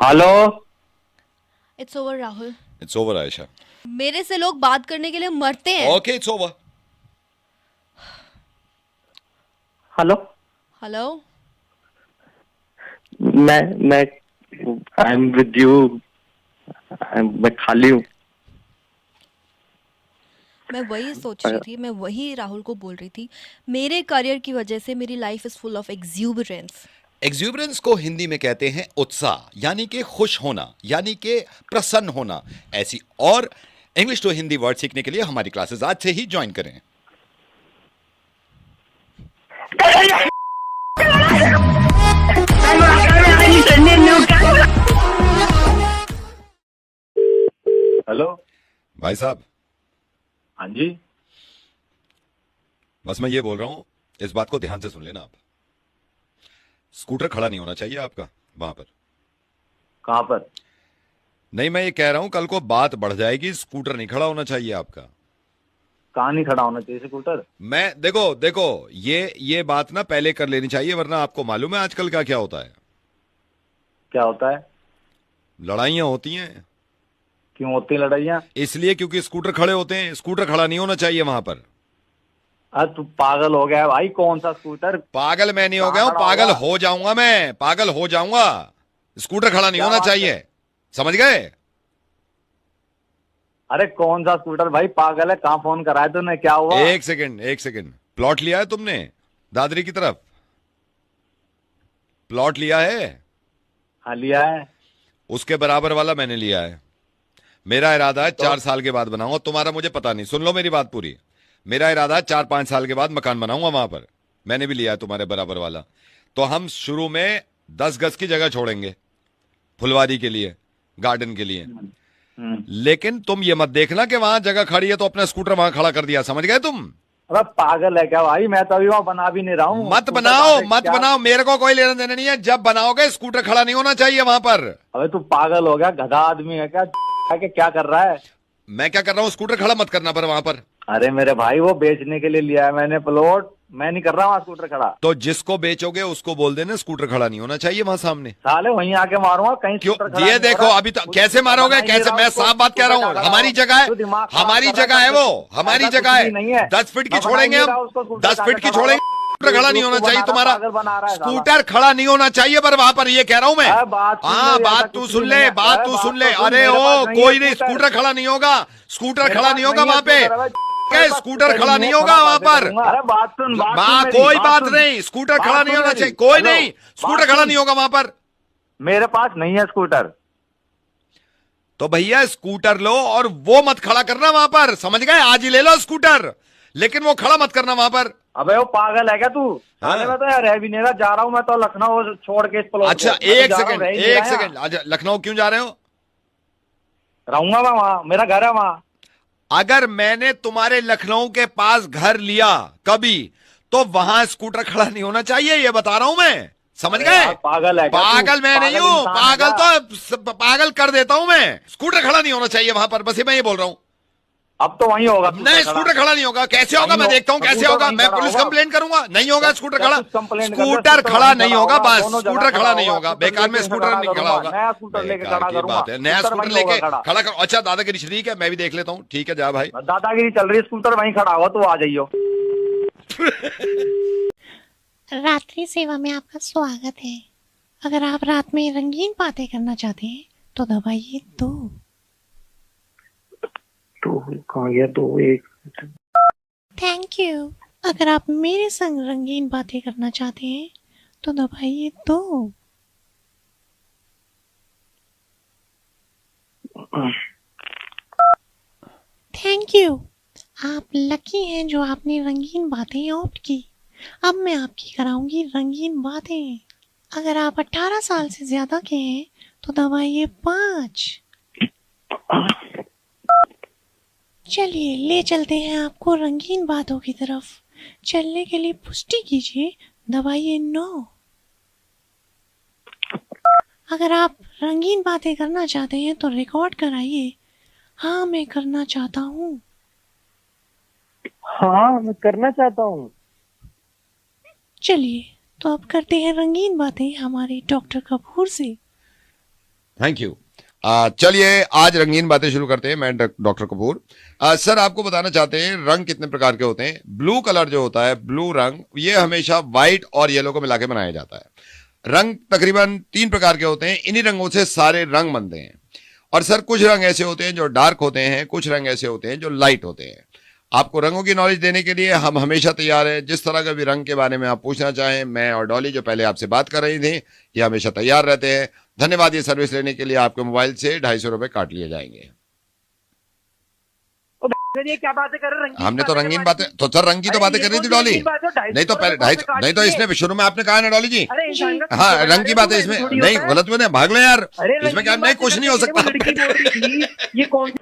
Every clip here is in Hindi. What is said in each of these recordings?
Hello. It's over Rahul. It's over Ayesha. मेरे से लोग बात करने के लिए मरते हैं। Okay it's over. Hello. Hello. मैं आई एम विद यू। मैं खाली हूँ। मैं वही सोच रही थी, मैं वही राहुल को बोल रही थी। मेरे करियर की वजह से मेरी लाइफ इज फुल ऑफ एक्सूबरेंस। एक्सूबरेंस को हिंदी में कहते हैं उत्साह, यानी कि खुश होना, यानी कि प्रसन्न होना। ऐसी और इंग्लिश टू हिंदी वर्ड सीखने के लिए हमारी क्लासेस आज से ही ज्वाइन करें। हेलो। भाई साहब, हाँ जी। बस मैं ये बोल रहा हूं, इस बात को ध्यान से सुन लेना आप। स्कूटर खड़ा नहीं होना चाहिए आपका वहां पर। कहाँ पर? नहीं, मैं ये कह रहा हूं कल को बात बढ़ जाएगी, स्कूटर नहीं खड़ा होना चाहिए आपका। कहाँ नहीं खड़ा होना चाहिए स्कूटर? मैं देखो देखो, ये बात ना पहले कर लेनी चाहिए, वरना आपको मालूम है आजकल का क्या होता है। क्या होता है? लड़ाइयां होती हैं। क्यों होती है लड़ाइयाँ? इसलिए क्योंकि स्कूटर खड़े होते हैं। स्कूटर खड़ा नहीं होना चाहिए वहां पर। अरे तू पागल हो गया है भाई, कौन सा स्कूटर? पागल मैं नहीं हो कहाँ गया हूं, खड़ा पागल होगा? हो जाऊंगा, मैं पागल हो जाऊंगा। स्कूटर खड़ा नहीं क्या होना बात चाहिए, है? समझ गए? अरे कौन सा स्कूटर भाई, पागल है? कहाँ फोन करा है तूने, क्या हुआ? एक सेकंड एक सेकंड। प्लॉट लिया है तुमने दादरी की तरफ? प्लॉट लिया है? हाँ लिया है। उसके बराबर वाला मैंने लिया है। मेरा इरादा है तो 4 साल के बाद बनाऊंगा। तुम्हारा मुझे पता नहीं, सुन लो मेरी बात पूरी। मेरा इरादा है 4-5 साल के बाद मकान बनाऊंगा वहां पर। मैंने भी लिया है तुम्हारे बराबर वाला। तो हम शुरू में 10 गज की जगह छोड़ेंगे फुलवारी के लिए, गार्डन के लिए। लेकिन तुम ये मत देखना कि वहां जगह खड़ी है तो अपना स्कूटर वहां खड़ा कर दिया, समझ गए तुम? अरे पागल है क्या भाई? मैं तो अभी वहाँ बना भी नहीं रहा हूँ। मत स्कूटर बनाओ कहाँ से मत क्या? बनाओ, मेरे को कोई लेना देना नहीं है। जब बनाओगे स्कूटर खड़ा नहीं होना चाहिए वहां पर। अबे तू पागल हो गया, गधा आदमी है क्या? क्या कर रहा है? मैं क्या कर रहा हूं? स्कूटर खड़ा मत करना पर वहां पर। अरे मेरे भाई, वो बेचने के लिए लिया है मैंने प्लॉट। मैं नहीं कर रहा वहाँ स्कूटर खड़ा। तो जिसको बेचोगे उसको बोल देना स्कूटर खड़ा नहीं होना चाहिए वहां सामने। साले वहीं आके मारूंगा, कहीं क्यों? स्कूटर खड़ा ये नहीं हो देखो रहा। अभी तो कैसे मारोगे, कैसे? मैं साफ बात कह रहा हूँ, हमारी जगह है, तू दिमाग खराब हमारी कर रहा जगह है, है। वो हमारी ऐसा जगह कुछ है। भी नहीं है। 10 फीट की मैं बना ही छोड़ेंगे नहीं हम, रहा उसको, स्कूटर 10 फीट की खड़ा छोड़ेंगे। होगा। स्कूटर खड़ा नहीं होना चाहिए तुम्हारा। पागल बना रहा है साला। स्कूटर खड़ा नहीं होना चाहिए पर वहां पर, ये कह रहा हूं मैं। बात सुन हाँ ले, ऐसा बात तू कुछ सुन भी ले, नहीं है। बात अरे तू बात सुन ले। तो सुन, अरे मेरे पास ओ नहीं है कोई नहीं, स्कूटर। स्कूटर खड़ा नहीं होगा। स्कूटर मेरे खड़ा पास नहीं होगा नहीं है वहां पे। स्कूटर, अबे क्या स्कूटर खड़ा नहीं होगा वहां पर? अरे बात सुन, बात सुन मेरी, कोई बात सुन। नहीं, स्कूटर बात खड़ा सुन नहीं होना मेरी। चाहिए, कोई हेलो, नहीं। स्कूटर बात खड़ा सुन। नहीं होगा वहां पर। मेरे पास नहीं है स्कूटर। तो भैया स्कूटर लो और वो मत खड़ा करना वहां पर, समझ गए? आज ही ले लो स्कूटर, लेकिन वो खड़ा मत करना वहां पर। अबे वो पागल है क्या तू? हाँ? साले मैं तो यार रह भी नहीं रहा, जा रहा हूँ मैं तो लखनऊ छोड़ के इस प्लॉट अच्छा को। मैं तो एक जा रहा हूँ, सेकंड रह ही नहीं एक रहा यहाँ। सेकंड। अच्छा लखनऊ क्यों जा रहे हो? रहूंगा मैं वहाँ, मेरा घर है वहाँ। अगर मैंने तुम्हारे लखनऊ के पास घर लिया कभी, तो वहां स्कूटर खड़ा नहीं होना चाहिए, ये बता रहा हूं मैं, समझ अरे गए? यार, पागल है क्या तू? पागल मैं नहीं पागल हूं, इंसान है पागल क्या? तो पागल कर देता हूं मैं। स्कूटर खड़ा नहीं होना चाहिए वहां पर, बस ये मैं ये बोल रहा हूं। अब तो वहीं होगा नहीं स्कूटर खड़ा नहीं होगा। कैसे होगा? नहीं मैं हो- देखता हूं कैसे स्कूटर होगा। वहीं मैं खड़ा पुलिस होगा। कंप्लेन करूंगा। नहीं होगा स्कूटर क्या खड़ा। कुछ कंप्लेंट कर दे, स्कूटर स्कूटर खड़ा वहीं नहीं खड़ा होगा, होगा, बस दोनों जगह स्कूटर खड़ा नहीं होगा। होगा। स्कूटर बेकार में लेके स्कूटर खड़ा नहीं खड़ा करूंगा, होगा। नया स्कूटर लेके बेकार खड़ा की करूंगा। बात है, नया स्कूटर स्कूटर वहीं होगा लेके खड़ा। खड़ा कर। अच्छा दादागिरी ठीक है, मैं भी देख लेता हूँ। ठीक है जा भाई। दादागिरी चल रही है, स्कूटर वहीं खड़ा होगा, तो आ जाइयो। रात्रि सेवा में आपका स्वागत है। अगर आप रात में रंगीन बातें करना चाहते हैं तो दबाइए 2। तो कहाँ गया? तो एक थैंक यू। अगर आप मेरे संग रंगीन बातें करना चाहते हैं तो दबाइए 2। Thank you. आप लकी हैं जो आपने रंगीन बातें ऑप्ट की। अब मैं आपकी कराऊंगी रंगीन बातें। अगर आप 18 साल से ज्यादा के हैं तो दबाइए 5। चलिए ले चलते हैं आपको रंगीन बातों की तरफ। चलने के लिए पुष्टि कीजिए, दबाइए 9। अगर आप रंगीन बातें करना चाहते हैं तो रिकॉर्ड कराइए, हाँ मैं करना चाहता हूँ। हाँ मैं करना चाहता हूँ। चलिए तो अब करते हैं रंगीन बातें हमारे डॉक्टर कपूर से। Thank you. चलिए आज रंगीन बातें शुरू करते हैं। मैं डॉक्टर कपूर। सर आपको बताना चाहते हैं रंग कितने प्रकार के होते हैं। ब्लू कलर जो होता है, ब्लू रंग, ये हमेशा व्हाइट और येलो को मिला के बनाया जाता है। रंग तकरीबन 3 प्रकार के होते हैं। इन्हीं रंगों से सारे रंग बनते हैं। और सर कुछ रंग ऐसे होते हैं जो डार्क होते हैं, कुछ रंग ऐसे होते हैं जो लाइट होते हैं। आपको रंगों की नॉलेज देने के लिए हम हमेशा तैयार हैं। जिस तरह का भी रंग के बारे में आप पूछना चाहें, मैं और डॉली जो पहले आपसे बात कर रही थी, ये हमेशा तैयार रहते हैं। धन्यवाद। ये सर्विस लेने के लिए आपके मोबाइल से 250 रुपए काट लिए जाएंगे। ये क्या बातें कर रहे हैं? हमने तो रंगीन बातें, तो सर रंग की तो बातें कर रही थी डॉली। नहीं तो पहले 250, नहीं तो इसने शुरू में आपने कहा ना डॉली जी। हाँ रंग की बातें इसमें नहीं, गलत में भाग ले यार। इसमें क्या नहीं, कुछ नहीं हो सकता। ये कौन?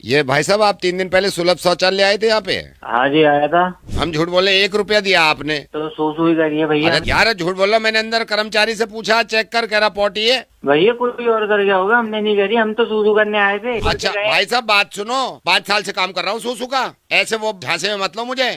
ये भाई साहब आप 3 दिन पहले सुलभ शौचालय आए थे यहाँ पे। हाँ जी आया था। हम झूठ बोले, 1 रुपया दिया आपने। तो सू ही करिए भैया। अरे यार झूठ बोला, मैंने अंदर कर्मचारी से पूछा, चेक कर, कह रहा पोटी है। भैया कोई और कर गया होगा, हमने नहीं करी, हम तो सूसू करने आए थे। अच्छा भाई साहब बात सुनो, 5 साल से काम कर रहा हूँ सूसू का, ऐसे वो झांसे में मत लो मुझे।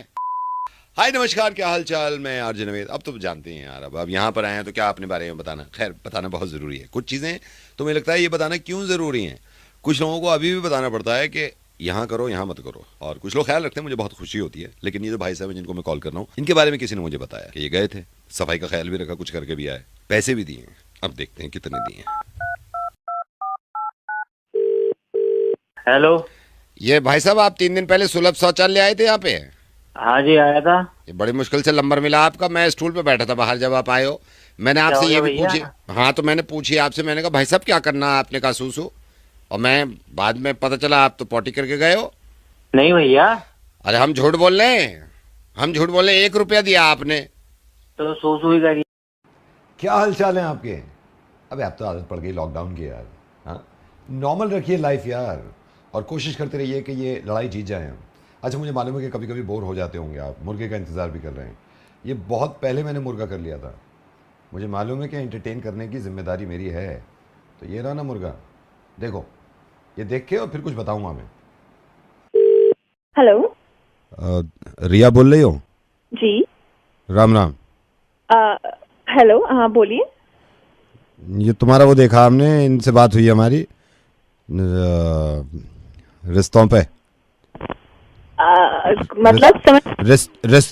हाय नमस्कार, क्या हाल चाल। मैं आरजे नवेद। अब तो जानते हैं यार, अब यहाँ पर आए हैं तो क्या अपने बारे में बताना। खैर बताना बहुत जरूरी है। कुछ चीजें तो मुझे लगता है ये बताना क्यों जरूरी है। कुछ लोगों को अभी भी बताना पड़ता है कि यहाँ करो यहाँ मत करो, और कुछ लोग ख्याल रखते हैं, मुझे बहुत खुशी होती है। लेकिन ये जो भाई साहब हैं जिनको मैं कॉल कर रहा हूँ, इनके बारे में किसी ने मुझे बताया कि ये गए थे, सफाई का ख्याल भी रखा, कुछ करके भी आए, पैसे भी दिए। अब देखते हैं कितने दिए। हेलो। ये भाई साहब आप 3 दिन पहले सुलभ शौचालय आए थे यहाँ पे। हाँ जी आया था। ये बड़ी मुश्किल से नंबर मिला आपका। मैं स्टूल पे बैठा था बाहर जब आप आए हो। मैंने आपसे ये भी पूछी, हाँ तो मैंने पूछी आपसे, मैंने कहा भाई साहब क्या करना है, आपने कहा सूसू, और मैं बाद में पता चला आप तो पॉटी करके गए हो। नहीं भैया। अरे हम झूठ बोल रहे हैं, हम झूठ बोल रहे हैं। 1 रुपया दिया आपने। तो सूसू ही करिए। क्या हाल चाल है आपके? अबे आप तो आदत पड़ गई लॉकडाउन की यार। हाँ नॉर्मल रखिए लाइफ यार, और कोशिश करते रहिए कि ये लड़ाई जीत जाएं हम। अच्छा मुझे मालूम है कि कभी कभी बोर हो जाते होंगे आप, मुर्गे का इंतज़ार भी कर रहे हैं। ये बहुत पहले मैंने मुर्गा कर लिया था। मुझे मालूम है कि एंटरटेन करने की जिम्मेदारी मेरी है। तो ये रहा ना मुर्गा, देखो ये देख के और फिर कुछ बताऊंगा मैं। हेलो। रिया बोल रही हो? जी। राम राम। हेलो, हाँ बोलिए। ये तुम्हारा वो देखा हमने, इनसे बात हुई हमारी रिश्तों पे। मतलब समझ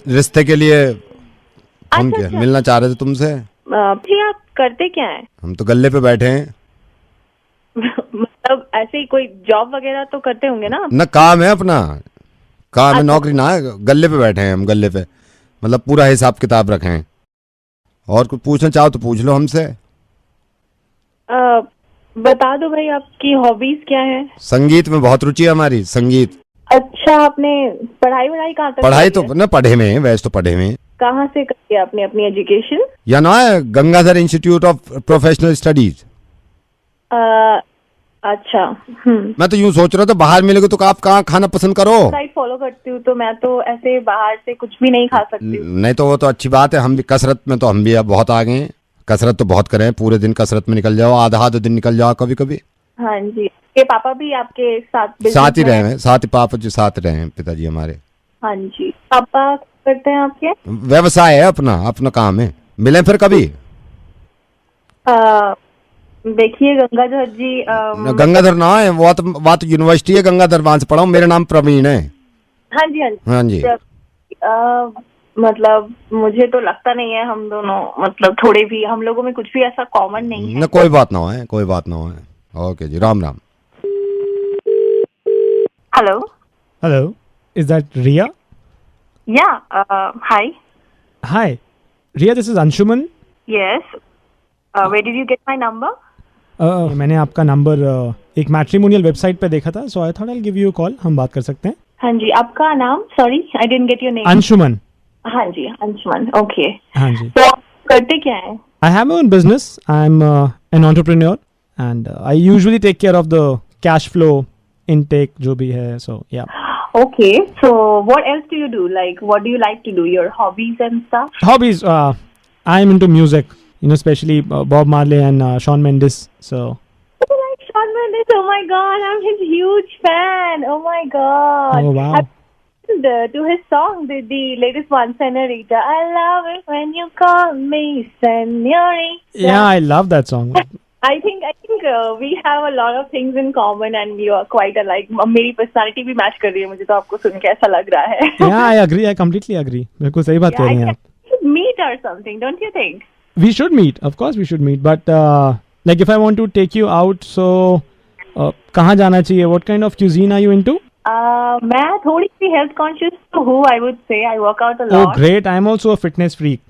रिश्ते के लिए फोन किया। अच्छा। मिलना चाह रहे थे तुमसे। भैया आप करते क्या हैं? हम तो गल्ले पे बैठे हैं। मतलब ऐसे ही कोई जॉब वगैरह तो करते होंगे ना? ना काम है अपना, काम है, अच्छा। नौकरी ना है। गल्ले पे बैठे हैं हम, गल्ले पे, मतलब पूरा हिसाब किताब रखे हैं। और कुछ पूछना चाहो तो पूछ लो हमसे। बता दो भाई आपकी हॉबीज क्या है? संगीत में बहुत रुचि है हमारी, संगीत। अच्छा आपने पढ़ाई कहाँ तक पढ़ाई करी तो है? ना पढ़े में, वैसे तो पढ़े में। कहाँ से करी है आपने अपनी एजुकेशन? या ना है Gangadhar institute of professional studies. अच्छा। मैं तो यूं सोच रहा था बाहर मिलेगा तो आप कहाँ खाना पसंद करो। डाइट फॉलो करती हूँ तो मैं तो ऐसे बाहर से कुछ भी नहीं खा सकती हूँ। नहीं तो वो तो अच्छी बात है। हम भी कसरत में तो हम भी अब बहुत आगे हैं। कसरत तो बहुत करें, पूरे दिन कसरत में निकल जाओ, आधा दिन निकल जाओ कभी कभी। हाँ जी। ये पापा भी आपके साथ साथ ही business में रहे हैं, साथ ही पापा जी साथ रहे हैं, पिताजी हमारे। हाँ जी। पापा करते हैं आपके? व्यवसाय है अपना, अपना काम है। मिले फिर कभी। देखिए गंगाधर जी गंगाधर ना है, वो तो यूनिवर्सिटी है गंगाधर, वहां से पढ़ा हूँ। मेरा नाम प्रवीण है। हाँ जी। हाँ जी। मतलब मुझे तो लगता नहीं है हम दोनों, मतलब थोड़े भी हम लोगों में कुछ भी ऐसा कॉमन नहीं है। ना कोई बात ना हो है, कोई बात ना हो है। ओके जी, Ram Ram. Hello. Hello, is that Ria? या हाय। Hi, Ria, this is Anshuman. Yes. Where did you get my number? मैंने आपका नंबर एक मैट्रिमोनियल वेबसाइट पे देखा था, so I thought I will give you a call, हम बात कर सकते हैं। हाँ जी। आपका नाम? Sorry I didn't get your name. Anshuman. हाँ जी अंशुमन। ओके। हाँ जी। तो आप करते क्या है? I have my own business. I'm an entrepreneur and I usually take care of the cash flow intake जो भी है, so yeah. Okay, so what else do you do? Like, what do you like to do? Your hobbies and stuff? Hobbies, I'm into music, you know, especially Bob Marley and Shawn Mendes, so. You like Shawn Mendes? Oh my god, I'm his huge fan. Oh my god. Oh wow. Have you listened to his song, the latest one, Senorita. I love it when you call me Senorita. Yeah, I love that song. I think we have a lot of things in common and you are quite alike. मेरी personality भी match कर रही है मुझे तो आपको सुन के ऐसा लग रहा है. Yeah, I agree. I completely agree. बिल्कुल सही बात कह रही हैं आप. Meet or something, don't you think? We should meet. Of course, we should meet. But like, if I want to take you out, so कहाँ जाना चाहिए? What kind of cuisine are you into? मैं थोड़ी सी health conscious तो हूँ. I would say I work out a lot. Oh, great! I'm also a fitness freak.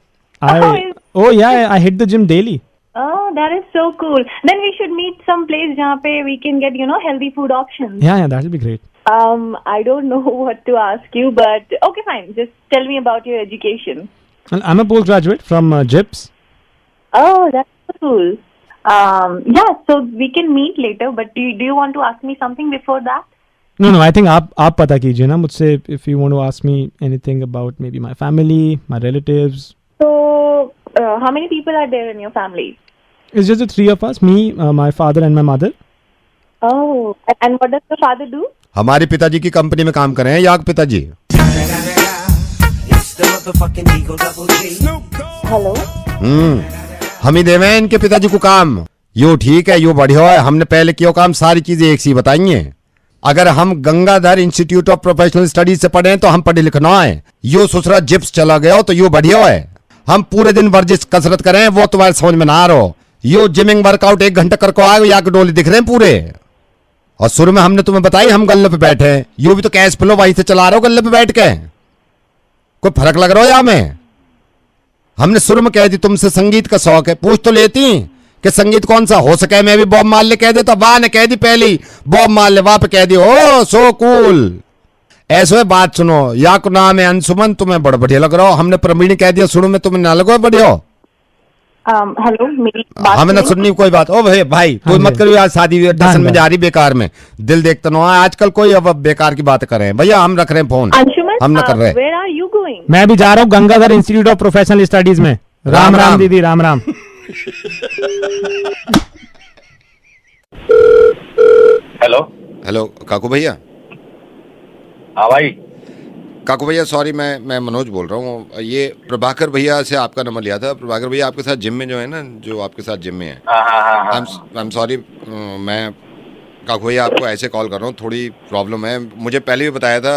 Oh, Yeah, I hit the gym daily. Oh, that is so cool. Then we should meet some place जहाँ पे we can get, healthy food options. Yeah, that'll be great. I don't know what to ask you, but okay, fine. Just tell me about your education. Well, I'm a postgraduate from JIPS. Oh, that's so cool. Yeah, so we can meet later, but do you want to ask me something before that? No, I think आप पता कीजिए ना मुझसे if you want to ask me anything about maybe my family, my relatives. So, how many people are there in your family? It's just the three of us, me, my father and my mother. Oh, and what does your father do? हमारे पिताजी की कंपनी में काम कर रहे हैं याग पिताजी. Hello? हम ही देवे हैं इनके पिताजी को काम. यो ठीक है, यो बढ़िया है. हमने पहले किया काम, सारी चीजें एक सी बताई हैं. अगर हम Gangadhar institute of professional studies से पढ़े हैं तो हम पढ़े लिखना है. यो ससुरा जिप्स चला गया हो तो यो बढ़िया है. हम पूरे दिन वर्जिश कसरत करें वो तुम्हारे समझ में ना आ रहा. यो जिमिंग वर्कआउट 1 घंटा करके आए या डोले दिख रहे हैं पूरे. और शुरू में हमने तुम्हें बताई हम गल्ले पे बैठे हैं. यो भी तो कैश फ्लो वहीं से चला रहे हो गल्ले पे बैठ के. कोई फर्क लग रहा हो या में? हमने शुरू में कह दी तुमसे संगीत का शौक है, पूछ तो लेती कि संगीत कौन सा हो सके. मैं भी बॉब मार्ले कह देता, वाह ने कह दी पहली बॉब मार्ले, वहां पे कह दी ओ सो कूल. ऐसे बात सुनो, या को नाम है अंशुमन, तुम्हें बड़ा बढ़िया लग रहा हो. हमने प्रवीण कह दिया शुरू में, तुम्हें ना लगो बढ़िया हो. हेलो, मेरी बात हमें ना सुननी कोई बात. ओ भाई तू मत करियो आज शादी दर्शन में जा रही बेकार में. दिल देखता ना आजकल कोई अब बेकार की बात कर रहे हैं. भैया हम रख रहे हैं फोन, हम ना कर रहे. Where are you going? मैं भी जा रहा हूँ Gangadhar institute of professional studies में. राम दीदी, राम. हेलो काकू भैया. हाँ भाई. काकू भैया सॉरी, मैं मनोज बोल रहा हूँ. ये प्रभाकर भैया से आपका नंबर लिया था. प्रभाकर भैया आपके साथ जिम में जो है ना, जो आपके साथ जिम में है. I am sorry. मैं काकू भैया आपको ऐसे कॉल कर रहा हूँ, थोड़ी प्रॉब्लम है. मुझे पहले भी बताया था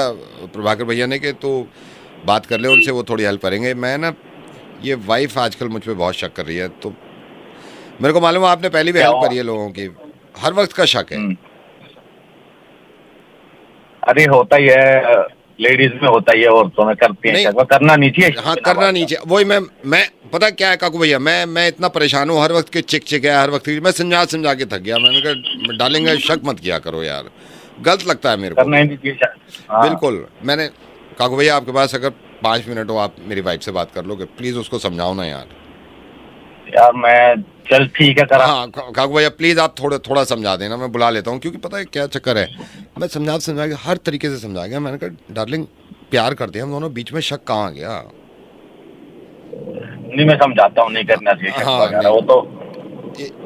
प्रभाकर भैया ने कि तो बात कर ले उनसे, वो थोड़ी हेल्प करेंगे. मैं ना ये वाइफ आजकल मुझ पर बहुत शक कर रही है. तो मेरे को मालूम है आपने पहले भी हेल्प करी है लोगों की. हर वक्त का शक है. अरे होता ही है, लेडीज में होता ही है, औरतों में करती हैं. करना नहीं चाहिए. हाँ करना नहीं चाहिए. वही मैं पता क्या है काकू भैया, मैं इतना परेशान हूँ. हर वक्त के चिक है, हर वक्त मैं समझा के थक गया. मैंने कहा डालेंगे शक मत किया करो यार, गलत लगता है मेरे को. करना ही नहीं चाहिए. बिल्कुल. मैंने काकू भैया आपके पास अगर 5 मिनट हो, आप मेरी वाइफ से बात कर लोगे प्लीज, उसको समझाओ ना यार. मैं चल ठीक है करा. हाँ काकू भैया प्लीज आप थोड़ा समझा देना. मैं बुला लेता हूँ, क्योंकि पता है क्या चक्कर है. मैं समझा के हर तरीके से समझा गया. मैंने कहा डार्लिंग प्यार करते हैं हम दोनों, बीच में शक कहाँ आ गया. नहीं मैं समझाता हूँ, नहीं करना चाहिए. हाँ वो तो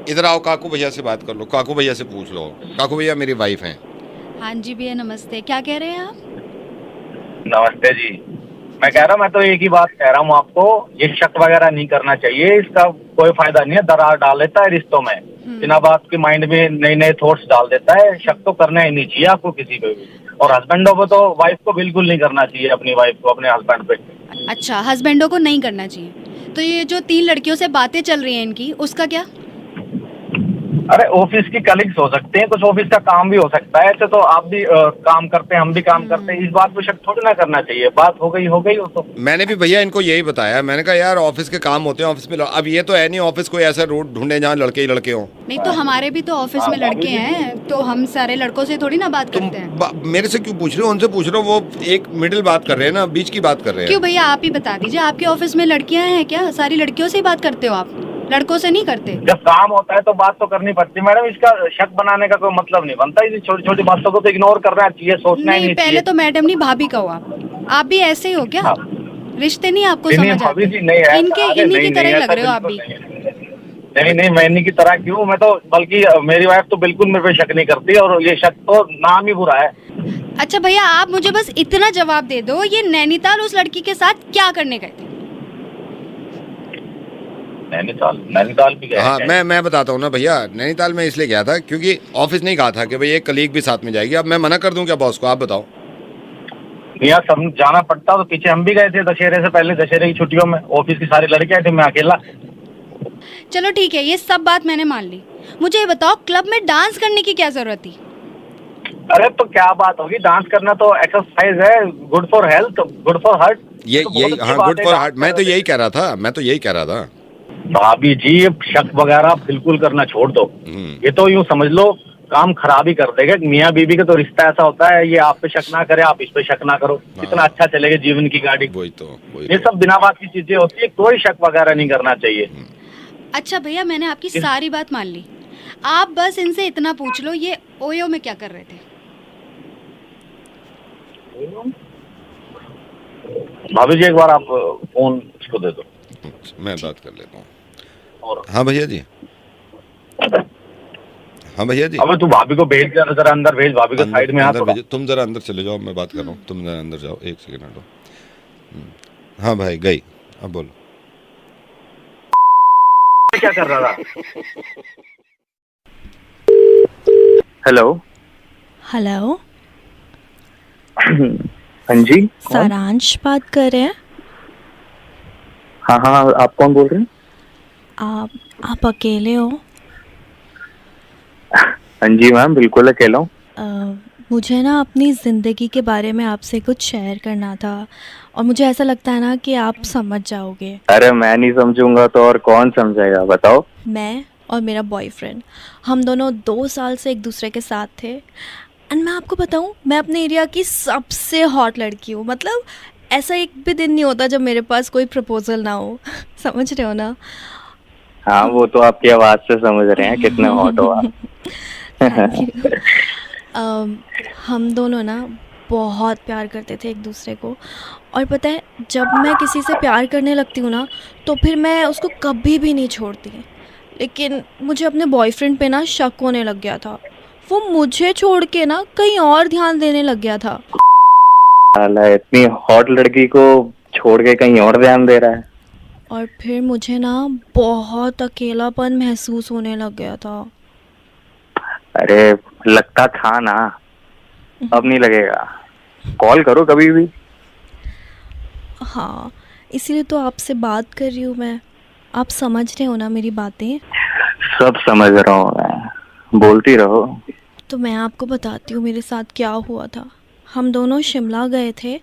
इधर आओ, काकू भैया से बात कर लो. काकू भैया से पूछ लो. काकू भैया मेरी वाइफ हैं. हाँ जी भैया नमस्ते. क्या कह रहे हैं आप? नमस्ते जी. मैं कह रहा हूँ, मैं तो एक ही बात कह रहा हूँ आपको, ये शक वगैरह नहीं करना चाहिए. इसका कोई फायदा नहीं है. दरार डाल देता है रिश्तों में, बिना बात के माइंड में नए थॉट्स डाल देता है. शक तो करना ही नहीं चाहिए आपको किसी पे भी. और हस्बैंडों को तो वाइफ को बिल्कुल नहीं करना चाहिए, अपनी वाइफ को अपने हस्बैंड पे. अच्छा, हस्बैंडों को नहीं करना चाहिए. तो ये जो 3 लड़कियों से बातें चल रही हैं इनकी, उसका क्या? अरे ऑफिस की कलीग्स हो सकते हैं, कुछ ऑफिस का काम भी हो सकता है. तो आप भी काम करते हैं, हम भी काम करते हैं. इस बात पे शक थोड़ी ना करना चाहिए. बात हो गई हो तो. मैंने भी भैया इनको यही बताया. मैंने कहा यार ऑफिस के काम होते हैं, ऑफिस में. अब ये तो है नहीं ऑफिस कोई ऐसा रूट ढूंढे जहाँ लड़के ही लड़के हों. नहीं तो हमारे भी तो ऑफिस में लड़के हैं, तो हम सारे लड़कों से थोड़ी ना बात करते हैं. मेरे से क्यों पूछ रहे हो? उनसे पूछ रहे हो. वो एक मिडिल बात कर रहे हैं ना, बीच की बात कर रहे हैं. क्यों भैया आप ही बता दीजिए, आपके ऑफिस में लड़कियां हैं क्या? सारी लड़कियों से ही बात करते हो आप, लड़कों से नहीं करते? जब काम होता है तो बात तो करनी पड़ती है मैडम. इसका शक बनाने का कोई मतलब नहीं बनता. इस छोटी छोटी बातों को तो इग्नोर करना चाहिए, सोचना ही नहीं चाहिए. पहले तो मैडम नहीं भाभी कहो. आप भी ऐसे ही हो क्या? हाँ. रिश्ते नहीं आपको समझ आते? इन्हीं की तरह लग रहे हो आप भी. नहीं मैं इन्हीं की तरह क्यों? मैं तो बल्कि मेरी वाइफ तो बिल्कुल मेरे पे शक नहीं करती. और ये शक तो नाम ही बुरा है. अच्छा भैया, आप मुझे बस इतना जवाब दे दो, ये नैनीताल उस लड़की के साथ क्या करने गए थे? नैनीताल भी गया? हाँ, मैं बताता हूँ ना भैया। नैनीताल में इसलिए गया था क्योंकि ऑफिस नहीं कहा था कि भाई एक कलीग भी साथ में जाएगी। अब मैं मना कर दूं क्या बॉस को? आप बताओ। भैया सब जाना पड़ता तो पीछे हम भी गए थे दशहरे से पहले, दशहरे की छुट्टियों में। ऑफिस की सारी लड़कियां थी, मैं अकेला। चलो ठीक है, ये सब बात मैंने मान ली। मुझे ये बताओ, क्लब में डांस करने की क्या जरूरत थी? अरे तो क्या बात होगी, डांस करना तो एक्सरसाइज है, good for health, good for heart. यही हाँ, गुड फॉर हार्ट। मैं तो यही कह रहा था। भाभी जी, शक वगैरह बिल्कुल करना छोड़ दो। ये तो यूं समझ लो काम खराब ही कर देगा। मियाँ बीवी का तो रिश्ता ऐसा होता है, ये आप पे शक ना करे, आप इस पे शक ना करो, कितना अच्छा चलेगा जीवन की गाड़ी। ये सब बिना बात की चीजें होती है, कोई शक वगैरह नहीं करना चाहिए। अच्छा भैया, मैंने आपकी सारी बात मान ली। आप बस इनसे इतना पूछ लो, ये ओयो में क्या कर रहे थे? भाभी जी एक बार आप फोन इसको दे दो, मैं बात कर लेता हूँ। हाँ भैया जी। अबे तू भाभी को भेज, जरा अंदर भेज, भाभी को साइड में। तुम जरा अंदर चले जाओ, मैं बात कर रहा हूँ। तुम जरा अंदर जाओ, एक सेकंड हटो। हाँ भाई, गई। अब बोलो क्या कर रहा था? हेलो। हाँ जी, सारांश बात कर रहे हैं? हाँ, आप कौन बोल रहे हैं? आप अकेले हो? हाँ जी मैम, बिल्कुल अकेला हूँ। मुझे ना अपनी ज़िंदगी के बारे में आपसे कुछ शेयर करना था, और मुझे ऐसा लगता है ना कि आप समझ जाओगे। अरे मैं नहीं समझूंगा तो और कौन समझेगा, बताओ। मैं और मेरा बॉयफ्रेंड, हम दोनों 2 साल से एक दूसरे के साथ थे। एंड मैं आपको बताऊं, मैं अपने एरिया की सबसे हॉट लड़की हूँ। मतलब ऐसा एक भी दिन नहीं होता जब मेरे पास कोई प्रपोजल ना हो। समझ रहे हो ना? हाँ, वो तो आपकी आवाज से समझ रहे हैं कितने हॉट हो आप। हम दोनों ना बहुत प्यार करते थे एक दूसरे को, और पता है जब मैं किसी से प्यार करने लगती हूँ ना तो फिर मैं उसको कभी भी नहीं छोड़ती। लेकिन मुझे अपने बॉयफ्रेंड पे ना शक होने लग गया था। वो मुझे छोड़ के ना कहीं और ध्यान देने लग गया था। इतनी हॉट लड़की को छोड़ के कहीं और ध्यान दे रहा है। और फिर मुझे ना बहुत अकेलापन महसूस होने लग गया था। अरे लगता था ना, अब नहीं लगेगा। कॉल करो कभी भी। हाँ, इसीलिए तो आपसे बात कर रही हूँ मैं। आप समझ रहे हो ना मेरी बातें? सब समझ रहा हूँ मैं, बोलती रहो। तो मैं आपको बताती हूँ मेरे साथ क्या हुआ था। हम दोनों शिमला गए थे,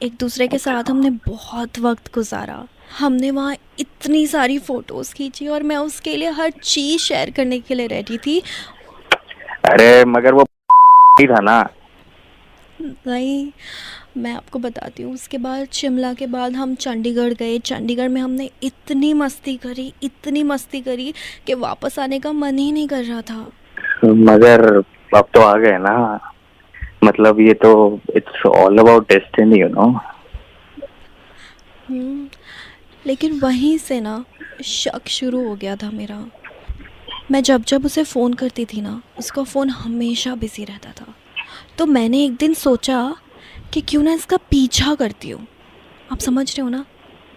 एक दूसरे के साथ हमने बहुत वक्त गुजारा। हमने वहाँ इतनी सारी फ़ोटोज़ खींची और मैं उसके लिए हर चीज़ शेयर करने के लिए रेडी थी। अरे मगर वो था ना। नहीं, मैं आपको बताती हूँ। उसके बाद शिमला के बाद हम चंडीगढ़ गए। चंडीगढ़ में हमने इतनी मस्ती करी कि वापस आने का मन ही नहीं कर रहा था। मगर अब तो आ गए ना, मतलब ये तो it's all about destiny, you know. लेकिन वहीं से ना शक शुरू हो गया था मेरा। मैं जब उसे फ़ोन करती थी ना, उसका फ़ोन हमेशा बिजी रहता था। तो मैंने एक दिन सोचा कि क्यों ना इसका पीछा करती हूँ। आप समझ रहे हो ना?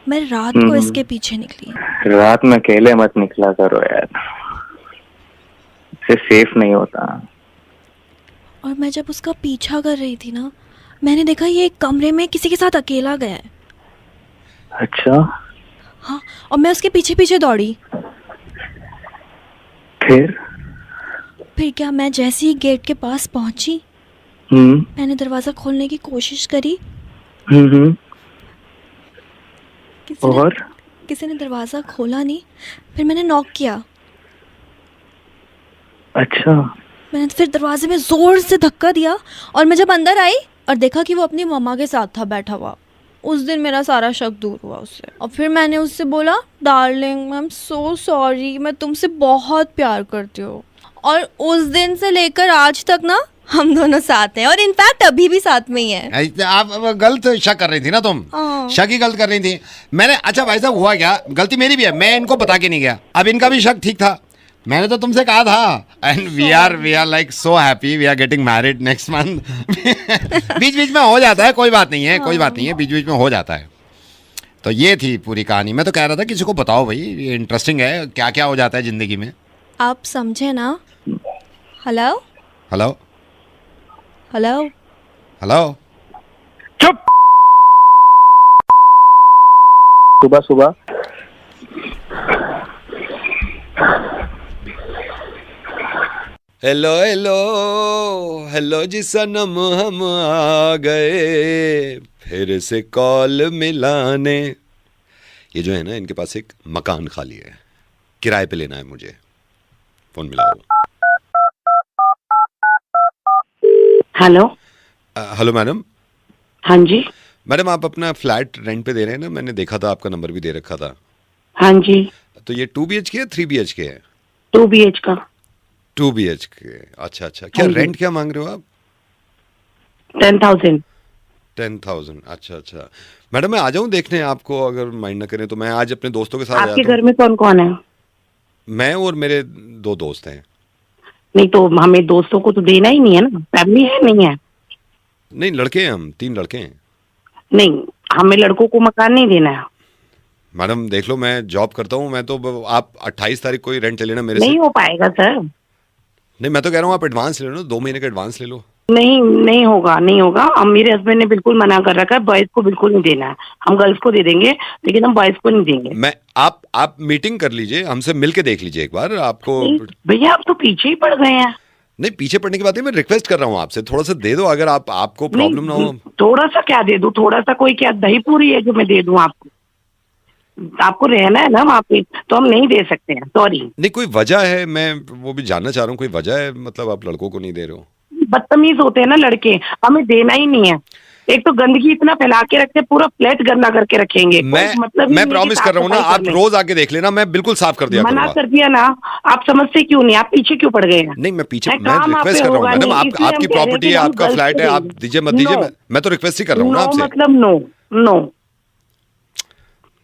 मैं रात को इसके पीछे निकली। रात में अकेले मत निकला करो यार, इससे सेफ नहीं होता। और मैं जब उसका पीछा कर रही थी ना, मैंने देखा ये एक कमरे में किसी के साथ अकेला गया है। अच्छा? हाँ, और मैं उसके पीछे पीछे दौड़ी। फिर क्या, मैं जैसे ही गेट के पास पहुंची, मैंने दरवाजा खोलने की कोशिश करी। किसी ने दरवाजा खोला नहीं। फिर मैंने नॉक किया। अच्छा। मैंने फिर दरवाजे में जोर से धक्का दिया, और मैं जब अंदर आई और देखा कि वो अपनी मम्मा के साथ था बैठा हुआ। उस दिन मेरा सारा शक दूर हुआ उससे। और फिर मैंने उससे बोला, darling I am so sorry, मैं तुमसे बहुत प्यार करती हूँ। और उस दिन से लेकर आज तक ना हम दोनों साथ हैं, और इनफैक्ट अभी भी साथ में ही हैं। आप गलत शक कर रही थी ना तुम। शक ही गलत कर रही थी। मैंने, अच्छा भाई साहब हुआ क्या, गलती मेरी भी है, मैं इनको बता के नहीं गया। अब इनका भी शक ठीक था। मैंने तो तुमसे कहा था and we are like so happy, we are getting married next month. बीच बीच में हो जाता है, कोई बात नहीं है, कोई बात नहीं है, बीच बीच में हो जाता है। तो ये थी पूरी कहानी। मैं तो कह रहा था किसी को बताओ भाई, ये इंटरेस्टिंग है, क्या क्या हो जाता है जिंदगी में। आप समझे ना। Hello hello hello hello. चुप। सुबह सुबह हेलो हेलो हेलो जी सनम, हम आ गए फिर से कॉल मिलाने। ये जो है ना, इनके पास एक मकान खाली है, किराए पे लेना है मुझे। फोन मिलाओ। हेलो। Hello madam. हाँ जी। मैडम आप अपना फ्लैट रेंट पे दे रहे हैं ना? मैंने देखा था, आपका नंबर भी दे रखा था। हाँ जी। तो ये 2 BHK है 3 BHK है? 2 BH का। 2 BHK। अच्छा अच्छा। क्या हाँ जी। रेंट क्या मांग रहे हो आप? 10,000। 10,000। अच्छा अच्छा। मैडम मैं आ जाऊं देखने आपको, अगर माइंड ना करें तो। मैं आज अपने दोस्तों के साथ आपके जाता घर में कौन कौन है? हूं। मैं और मेरे 2 दोस्त हैं। नहीं तो हमें दोस्तों को तो देना ही नहीं है ना, फैमिली है नहीं है? नहीं लड़के हैं हम, 3 लड़के हैं। नहीं, हमें लड़कों को मकान नहीं देना है। मैडम देख लो, मैं जॉब करता हूँ, मैं तो आप 28 तारीख को ही रेंट ले लेना मेरे से। नहीं हो पाएगा सर। नहीं मैं तो कह रहा हूँ आप एडवांस ले लो, 2 महीने का एडवांस ले लो। नहीं नहीं होगा, नहीं होगा। हम, मेरे हस्बैंड ने बिल्कुल मना कर रखा है, बॉयज को बिल्कुल नहीं देना है। हम गर्ल्स को दे देंगे लेकिन हम बॉयज को नहीं देंगे। मैं आप मीटिंग कर लीजिए, हमसे मिल के देख लीजिए एक बार आपको। भैया आप तो पीछे ही पड़ गए हैं। नहीं पीछे पड़ने की बात है, मैं रिक्वेस्ट कर रहा हूँ आपसे, थोड़ा सा दे दो, अगर आपको प्रॉब्लम ना हो। थोड़ा सा क्या दे दूं? थोड़ा सा कोई क्या दही पूरी है जो मैं दे दूं आपको? आपको रहना है ना वहाँ पे, तो हम नहीं दे सकते हैं, सॉरी। नहीं कोई वजह है, मैं वो भी जानना चाह रहा हूँ, कोई वजह है मतलब आप लड़कों को नहीं दे रहे हो? बदतमीज होते हैं ना लड़के, हमें देना ही नहीं है। एक तो गंदगी इतना फैला के रखते, पूरा फ्लैट गंदा करके रखेंगे। मैं प्रॉमिस कर रहा हूँ ना, आप रोज आके देख लेना, मैं बिल्कुल साफ कर दिया मना करूंगा। कर दिया ना, आप समझते क्यों नहीं? आप पीछे क्यों पड़ गए हैं? नहीं मैं पीछे, मैं काम आप रिक्वेस्ट पे कर रहा हूँ होगा मैडम, नहीं, इसलिए आपकी हम कह रहे हैं प्रॉपर्टी कि है, हम आपका गर्ल्स फ्लैट को है, आप देंगे। दीजिए मत दीजिए, No. मैं तो रिक्वेस्ट ही कर रहा हूँ ना नो आपसे। मतलब no no.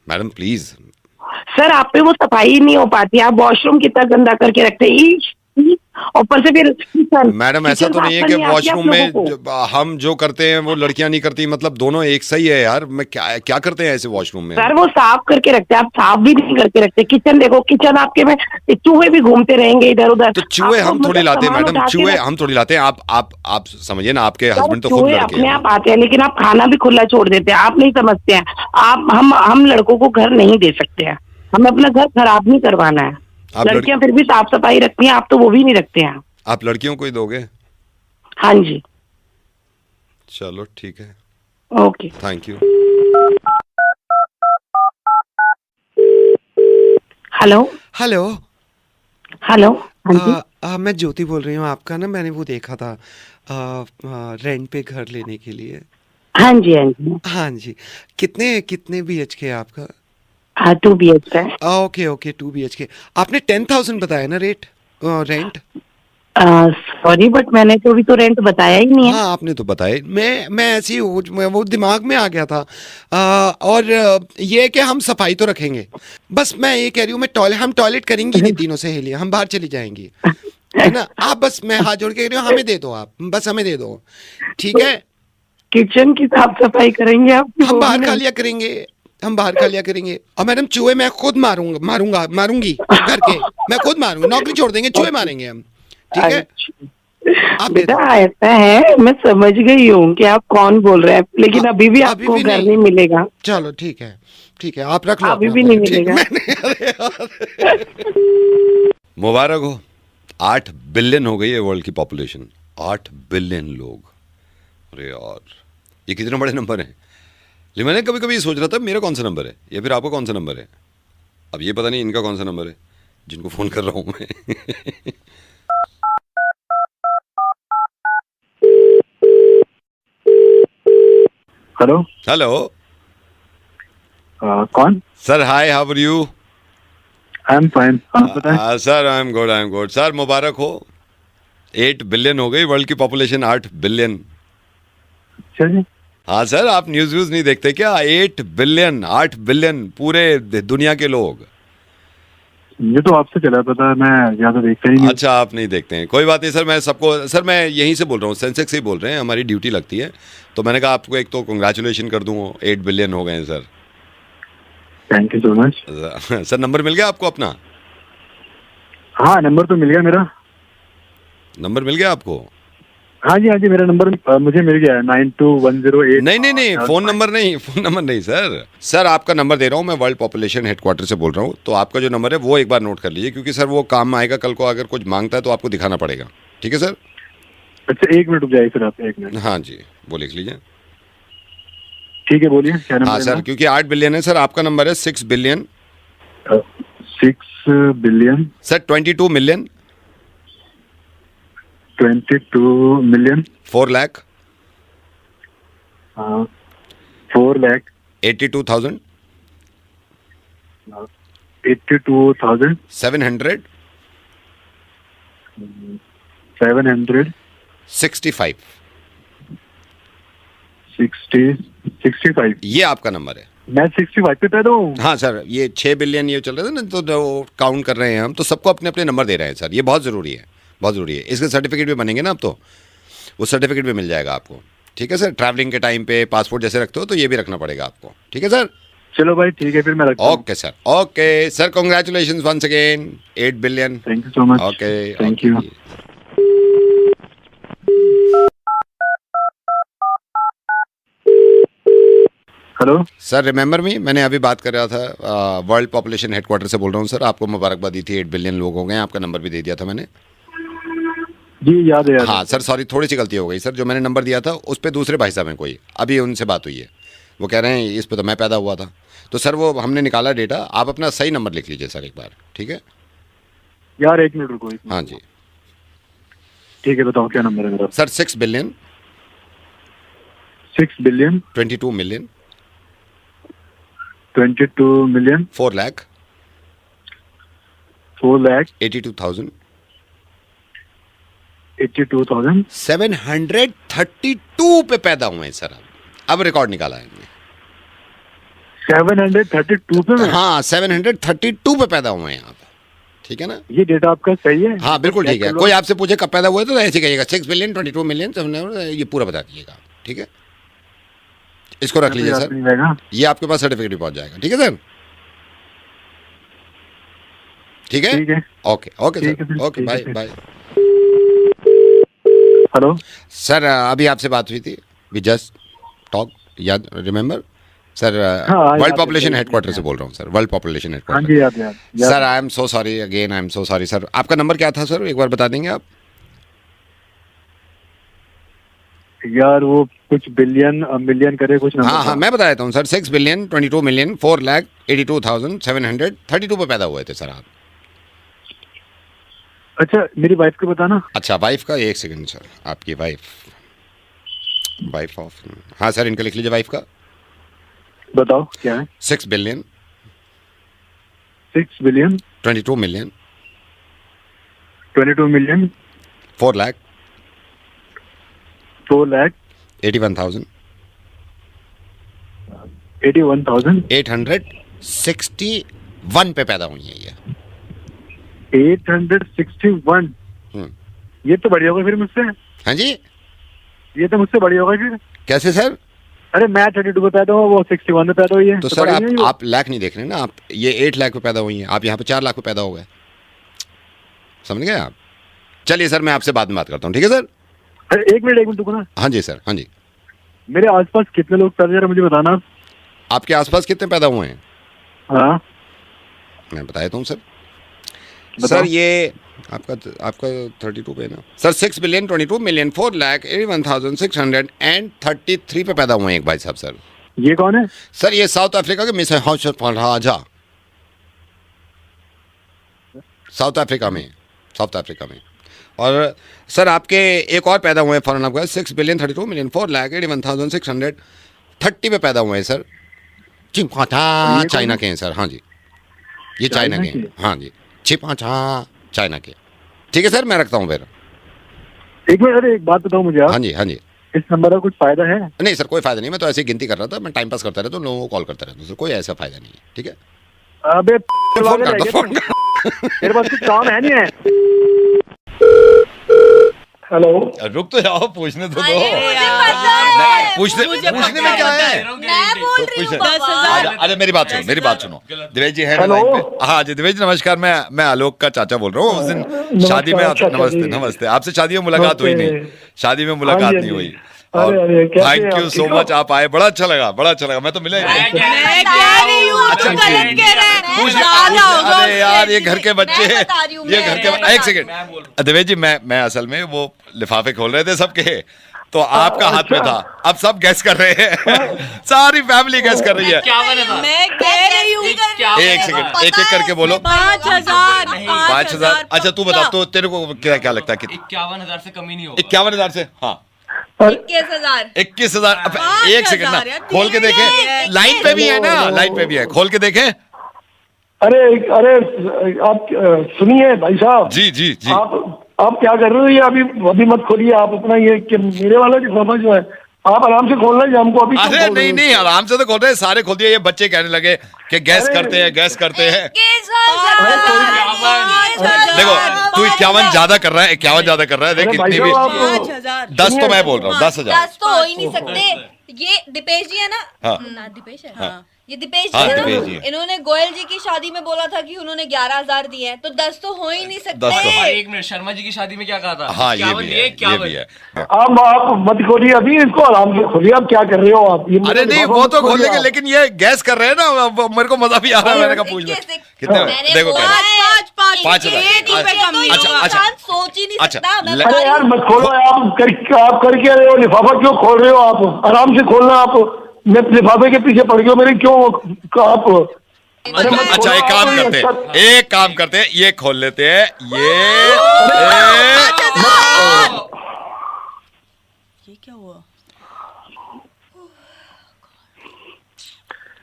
Madam please. Sir आप पे वो सफाई ही नहीं हो पाती, आप वॉशरूम कितना गंदा करके रखते हैं। ऊपर से फिर मैडम ऐसा तो नहीं है कि वॉशरूम में हम जो करते हैं वो लड़कियां नहीं करती, मतलब दोनों एक सही है यार। मैं क्या करते हैं ऐसे वॉशरूम में? सर वो साफ करके रखते हैं, आप साफ भी नहीं करके रखते। किचन देखो, किचन आपके में चूहे भी घूमते रहेंगे इधर उधर। तो चूहे हम थोड़ी लाते हैं मैडम, चूहे हम थोड़ी लाते हैं। आप समझिए ना, आपके हस्बैंड तो खुद चूहे लड़के अपने हैं। आप आते हैं, लेकिन आप खाना भी खुला छोड़ देते हैं, आप नहीं समझते हैं। आप हम लड़कों को घर नहीं दे सकते हैं, हमें अपना घर खराब नहीं करवाना है। लड़कियां फिर भी साफ सफाई रखती हैं, आप तो वो भी नहीं रखते हैं। आप लड़कियों को ही दोगे? हाँ जी। चलो ठीक है, okay, thank you. Hello hello hello. हाँ जी। मैं ज्योति बोल रही हूँ। आपका ना मैंने वो देखा था रेंट पे घर लेने के लिए। हाँ जी हाँ जी। हाँ जी। कितने कितने BHK है आपका? 2 BH का है। Okay okay 2 BHK। आपने 10,000 बताया ना रेंट? सॉरी बट मैंने तो अभी तो रेंट बताया ही नहीं है। हाँ आपने तो बताया, मैं ऐसे ही वो दिमाग में आ गया था। और ये है कि हम सफाई तो रखेंगे, बस मैं ये कह रही हूँ, हम टॉयलेट करेंगी नहीं तीनों सहेलियां, हम बाहर चली जाएंगी, है ना? आप बस, मैं हाथ जोड़ के कह रही हूँ, हमें दे दो, आप बस हमें दे दो, ठीक है? किचन की साफ सफाई करेंगे आप? हम बाहर खा लिया करेंगे, हम बाहर खा लिया करेंगे। और मैडम चूहे मैं खुद मारूंगी घर के, मैं खुद मारूंगी, नौकरी छोड़ देंगे, चूहे मारेंगे हम, ठीक है? आप बेटा ऐसा है, मैं समझ गई हूँ कि आप कौन बोल रहे हैं, लेकिन अभी भी आपको घर नहीं मिलेगा। चलो ठीक है ठीक है, आप रख लो। अभी भी नहीं मिलेगा। मुबारक हो, 8 बिलियन हो गई है वर्ल्ड की पॉपुलेशन। 8 बिलियन लोग, अरे यार ये कितने बड़े नंबर हैं। लेकिन मैंने कभी कभी सोच रहा था मेरा कौन सा नंबर है या फिर आपका कौन सा नंबर है। अब ये पता नहीं इनका कौन सा नंबर है जिनको फोन कर रहा हूँ मैं। Hello hello. कौन? Sir hi, how are you? I am fine, आप बताएं। Sir I am good. Sir मुबारक हो, 8 बिलियन हो गई वर्ल्ड की पॉपुलेशन। 8 बिलियन। चलिए। हाँ सर, आप न्यूज नहीं देखते क्या? 8 बिलियन, 8 बिलियन पूरे दुनिया के लोग। ये तो आपसे चला पता, मैं ज्यादा देखता ही नहीं। अच्छा, आप नहीं देखते हैं, कोई बात नहीं सर। मैं सबको सर, मैं यहीं से बोल रहा हूँ, सेंसेक्स से ही बोल रहे हैं, हमारी ड्यूटी लगती है। तो मैंने कहा आपको एक तो कंग्रेचुलेशन कर दूँ, 8 बिलियन हो गए हैं sir. Thank you so much. Sir number मिल गया आपको अपना? हाँ, नंबर तो मिल गया मेरा। नंबर मिल गया आपको? हाँ जी मेरा नंबर मुझे मिल गया है 9210 नहीं, फोन नंबर नहीं सर। सर आपका नंबर दे रहा हूँ मैं, वर्ल्ड पॉपुलेशन हेडक्वार्टर से बोल रहा हूँ। तो आपका जो नंबर है वो एक बार नोट कर लीजिए, क्योंकि सर वो काम में आएगा कल को, अगर कुछ मांगता है तो आपको दिखाना पड़ेगा। ठीक है सर? अच्छा, 1 मिनट रुक जाइए फिर आप, 1 मिनट। हाँ जी, वो लिख लीजिए। ठीक है, बोलिए क्या नंबर? हाँ सर, क्योंकि 8 बिलियन है सर, आपका नंबर है 6 billion. 6 billion sir 22 million 22 million 4 lakh 4 lakh 82,000 82,000 700 765 65 ये आपका नंबर है। मैं 65 पे पैदा हूँ। हाँ सर, ये 6 बिलियन ये चल रहे थे ना, तो जो काउंट कर रहे हैं हम, तो सबको अपने अपने नंबर दे रहे हैं सर। ये बहुत ज़रूरी है, बहुत ज़रूरी है। इसके सर्टिफिकेट भी बनेंगे ना अब, तो वो सर्टिफिकेट भी मिल जाएगा आपको। ठीक है सर? ट्रैवलिंग के टाइम पे पासपोर्ट जैसे रखते हो तो ये भी रखना पड़ेगा आपको। ठीक है सर? चलो भाई, ठीक है फिर मैं रखता हूँ। Okay sir, okay sir, congratulation once again, 8 billion. Thank you so much. Okay, thank you. Hello sir, remember me? मैंने अभी बात कर रहा था, वर्ल्ड पॉपुलेशन हेडक्वार्टर से बोल रहा हूँ सर। आपको मुबारकबाद दी थी, 8 बिलियन लोग हो गए, आपका नंबर भी दे दिया था मैंने। जी याद है। हाँ सर, सॉरी, थोड़ी सी गलती हो गई सर। जो मैंने नंबर दिया था उस पर दूसरे भाई साहब हैं कोई, अभी उनसे बात हुई है, वो कह रहे हैं इस पे तो मैं पैदा हुआ था। तो सर वो हमने निकाला डेटा, आप अपना सही नंबर लिख लीजिए सर एक बार। ठीक है यार, 1 मिनट रुको। हाँ जी, ठीक है, बताओ क्या नंबर है मेरा? Sir 6 billion 6 billion 22 million 22 million 4 lakh 4 lakh 82,000 732 पे पैदा हुए हैं सर। अब रिकॉर्ड निकाला है हमने। 732 पे? हाँ, 732 पे पैदा हुए हैं आप। ठीक है ना? ये डेटा आपका सही है? हाँ बिल्कुल ठीक है। कोई आपसे पूछे कब पैदा हुए तो ऐसे कहिएगा 6 बिलियन 22 मिलियन, ये पूरा बता दीजिएगा। ठीक है, इसको रख लीजिए सर, ये आपके पास सर्टिफिकेट भी पहुंच जाएगा। ठीक है सर? ठीक है, okay okay sir, okay, bye bye. Hello sir, अभी आपसे बात हुई थी, वी जस्ट टॉक, याद remember sir? World population headquarter से बोल रहा हूँ sir, world population headquarter. Sir I am so sorry again, I am so sorry sir. आपका नंबर क्या था सर, एक बार बता देंगे आप? यार वो कुछ बिलियन मिलियन करे कुछ नंबर। हाँ, मैं बता देता हूँ सर, 6 बिलियन 22 मिलियन 4 लाख 82,732 पे पैदा हुए थे सर आप। अच्छा, मेरी वाइफ को बताना। अच्छा, वाइफ का? एक सेकंड सर, आपकी वाइफ ऑफ, हाँ सर, इनका लिख लीजिए वाइफ का। बताओ क्या है? 6 बिलियन 22 मिलियन 4 लाख 81,861 पे पैदा हुई है ये। 861? ये तो बढ़िया होगा फिर मुझसे। हाँ जी, ये तो मुझसे बढ़िया होगा फिर। कैसे सर? अरे मैं 32 पे पैदा हुआ, वो 61 पे पैदा हुई है। तो सर आप लाख नहीं देख रहे ना, आप ये 8 लाख पे पैदा हुई हैं, आप यहाँ पे 4 लाख पे पैदा हो गए। समझ गए आप? चलिए सर, मैं आपसे बाद में बात करता हूँ। ठीक है सर? अरे एक मिनट रुको ना। हाँ जी सर, हाँ जी। मेरे आसपास कितने लोग पैदा, जरा मुझे बताना। आपके आसपास कितने पैदा हुए हैं? हाँ, मैं बता देता हूँ सर। सर ये आपका 32 पे ना सर, 6 बिलियन 22 मिलियन 4 लाख 81,633 पे पैदा हुए हैं एक भाई साहब सर। ये कौन है सर? ये साउथ अफ्रीका के मिस राजा, साउथ अफ्रीका में। और सर आपके एक और पैदा हुए हैं फॉरन अफगान, 6 बिलियन 32 मिलियन 4 लाख 81,630 पे पैदा हुए हैं सर। चाइना के हैं सर। हाँ जी, ये चाइना के हैं। हाँ जी, चाइना के। ठीक है सर, मैं रखता हूँ फिर। एक मिनट, अरे एक बात बताओ मुझे आप। हाँ जी, हाँ जी। इस नंबर का कुछ फायदा है? नहीं सर, कोई फायदा नहीं, मैं तो ऐसे ही गिनती कर रहा था, मैं टाइम पास करता रहता हूँ, लोगों को कॉल करता रहता हूँ सर, कोई ऐसा फायदा नहीं है। ठीक है? अबे फोन कर दो, फोन मेरे पास कुछ काम है नहीं है। हेलो, रुक तो जाओ, पूछने तो दो। पूछने में क्या है? मैं बोल रही हूँ बाबा। अरे मेरी बात सुनो दिवेश जी है लाइन पे। हाँ जी दिवेश जी नमस्कार, मैं आलोक का चाचा बोल रहा हूँ। उस दिन शादी में नमस्ते आपसे शादी में मुलाकात हुई नहीं, शादी में मुलाकात नहीं हुई। थैंक यू सो मच, आप आए, बड़ा अच्छा लगा। मैं तो मिला ही नहीं। अरे यार ये घर के बच्चे, एक सेकंड दिवेश जी, मैं असल में वो लिफाफे खोल रहे थे सबके, तो आपका हाथ में था। अब सब गैस कर रहे हैं, सारी फैमिली गैस कर रही है। मैं कह रही हूँ एक सेकंड, एक करके बोलो। 5,000। अच्छा तू बता, तो तेरे को क्या लगता है? 51,000 से कमी नहीं होगा। 51,000 से? हाँ 21,000। 21,000। एक सेकंड ना, खोल के देखें, लाइन पे भी है ना, लाइन पे भी है, खोल के देखें। अरे आप सुनिए भाई साहब। जी आप क्या कर रहे हो? ये अभी मत खोलिए आप अपना ये कि मेरे वाला लिफाफा जो है आप आराम से खोलना है हमको अभी। अरे नहीं आराम से तो खोल रहे हैं, सारे खोल दिए। ये बच्चे कहने लगे कि गैस करते हैं। देखो तू 51 ज्यादा कर रहा है, 51 ज्यादा कर रहा है। देख कितनी भी 10 तो मैं बोल रहा हूँ, 10,000। 10 तो हो ही नहीं सकते। ये दीपेश जी है ना? हाँ। दीपेश है। हाँ। ये दीपेश जी हाँ, है ना? दीपेश जी है। इन्होंने गोयल जी की शादी में बोला था कि उन्होंने 11,000 दिए हैं, तो 10 तो हो ही नहीं सकते। 10 तो और एक मिनट, शर्मा जी की शादी में क्या कहा था? हाँ ये भी है। आप मत खोलिए अभी, इसको आराम से खोलिए। आप क्या कर रहे हो आप? ये अरे नहीं वो तो खोल लेंगे, लेकिन ये गैस कर रहे हैं ना, मेरे को मजा भी आ रहा है। मैंने कहा पूछ कितने? देखो 5,000। अच्छा सोच ही नहीं सकता। अरे यार मत खोलो, आप करके रहे हो। लिफाफा क्यों खोल रहे हो आप? आराम से खोलना। आप मैं लिफाफे के पीछे पड़ गया मेरे, क्यों आप? अच्छा एक काम करते हैं, ये खोल लेते हैं। ये क्या हुआ?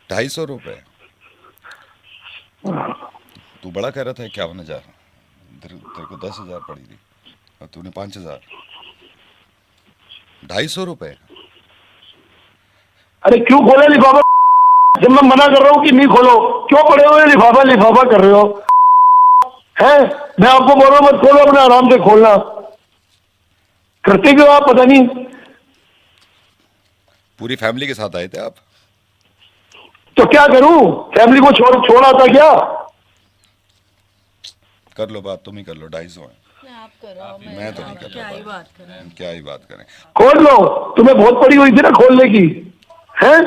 250 रुपए। तू बड़ा कह रहा था 51,000, तेरे को 10,000 पड़ी थी और तूने 5,000। 250 रुपए। अरे क्यों खोले लिफाफा? जब मैं मना कर रहा हूँ कि नहीं खोलो, क्यों पड़े हुए लिफाफा कर रहे हो? हैं? मैं आपको बोल रहा हूँ मत खोलो, अपने आराम से खोलना। करते क्यों आप? पता नहीं। पूरी फैमिली के साथ आए थे आप? तो क्या करूं? फैमिली को छोड़ा था क्या? कर लो बात, तुम ही कर लो। 250 है। मैं तो नहीं कर रहा। क्या ही बात करें। खोल लो, तुम्हें बहुत पड़ी हुई थी ना खोलने की। हैं?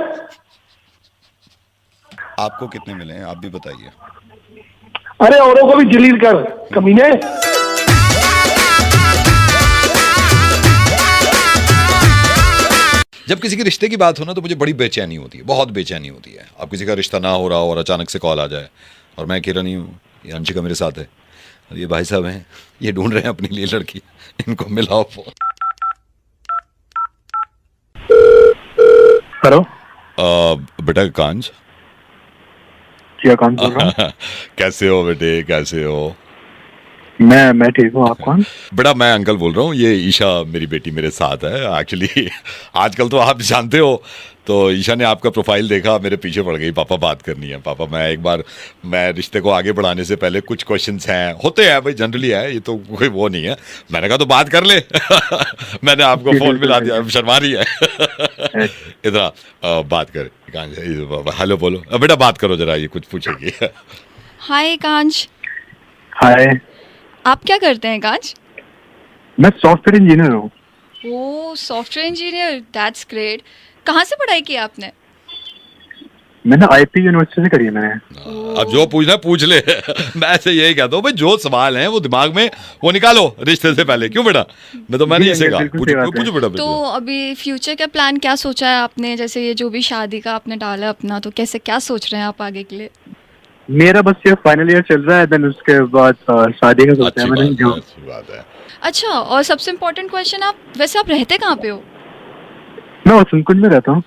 आपको कितने मिले हैं आप भी बताइए। अरे औरों को भी जलील कर, कमीने। जब किसी के रिश्ते की बात हो ना तो मुझे बड़ी बेचैनी होती है, बहुत बेचैनी होती है। अब किसी का रिश्ता ना हो रहा हो और अचानक से कॉल आ जाए, और मैं अकेला नहीं हूँ, ये अंशिका मेरे साथ है और ये भाई साहब हैं, ये ढूंढ रहे हैं अपने लिए लड़की, इनको मिलाओ फोन। हेलो बेटा कांज। क्या कांज बोल रहा हूँ? कैसे हो बेटे, कैसे हो? मैं ठीक हूँ। आप कौन? बेटा मैं अंकल बोल रहा हूँ, ये ईशा मेरी बेटी मेरे साथ है। एक्चुअली आजकल तो आप जानते हो, तो ईशा ने आपका प्रोफाइल देखा, मेरे पीछे पड़ गई, पापा बात करनी है। पापा मैं रिश्ते को आगे बढ़ाने से पहले कुछ क्वेश्चंस हैं, होते हैं भाई, जनरली है, ये तो कोई वो नहीं है। मैंने कहा तो बात कर ले। मैंने आपको फोन मिला दिया, शर्मा रही है। इधर बात कर। हेलो बोलो बेटा, बात करो जरा, ये कुछ पूछेगी। हाय कांच। हाय। आप क्या करते हैं कांच? मैं सॉफ्टवेयर इंजीनियर हूँ। ओह सॉफ्टवेयर इंजीनियर, दैट्स ग्रेट। कहाँ से पढ़ाई की आपने? मैंने आईपी यूनिवर्सिटी से करी है मैंने। अब जो पूछना है पूछ ले। मैं ऐसे यही कहता हूँ भाई, जो सवाल हैं वो दिमाग में वो निकालो रिश्ते से पहले। क्यों बेटा? मैंने इसे कहा पूछो बेटा। तो अभी फ्यूचर का प्लान क्या सोचा है आपने? जैसे ये जो भी शादी का आपने डाला अपना, तो कैसे क्या सोच रहे हैं आप आगे के लिए? मेरा बस ये फाइनल ईयर चल रहा है, देन उसके बाद शादी का सोचा है मैंने। अच्छी बात है। अच्छा, और सबसे इम्पोर्टेंट क्वेश्चन, आप वैसे आप रहते कहाँ पे हो? मैं वसंतकुंज में रहता हूँ।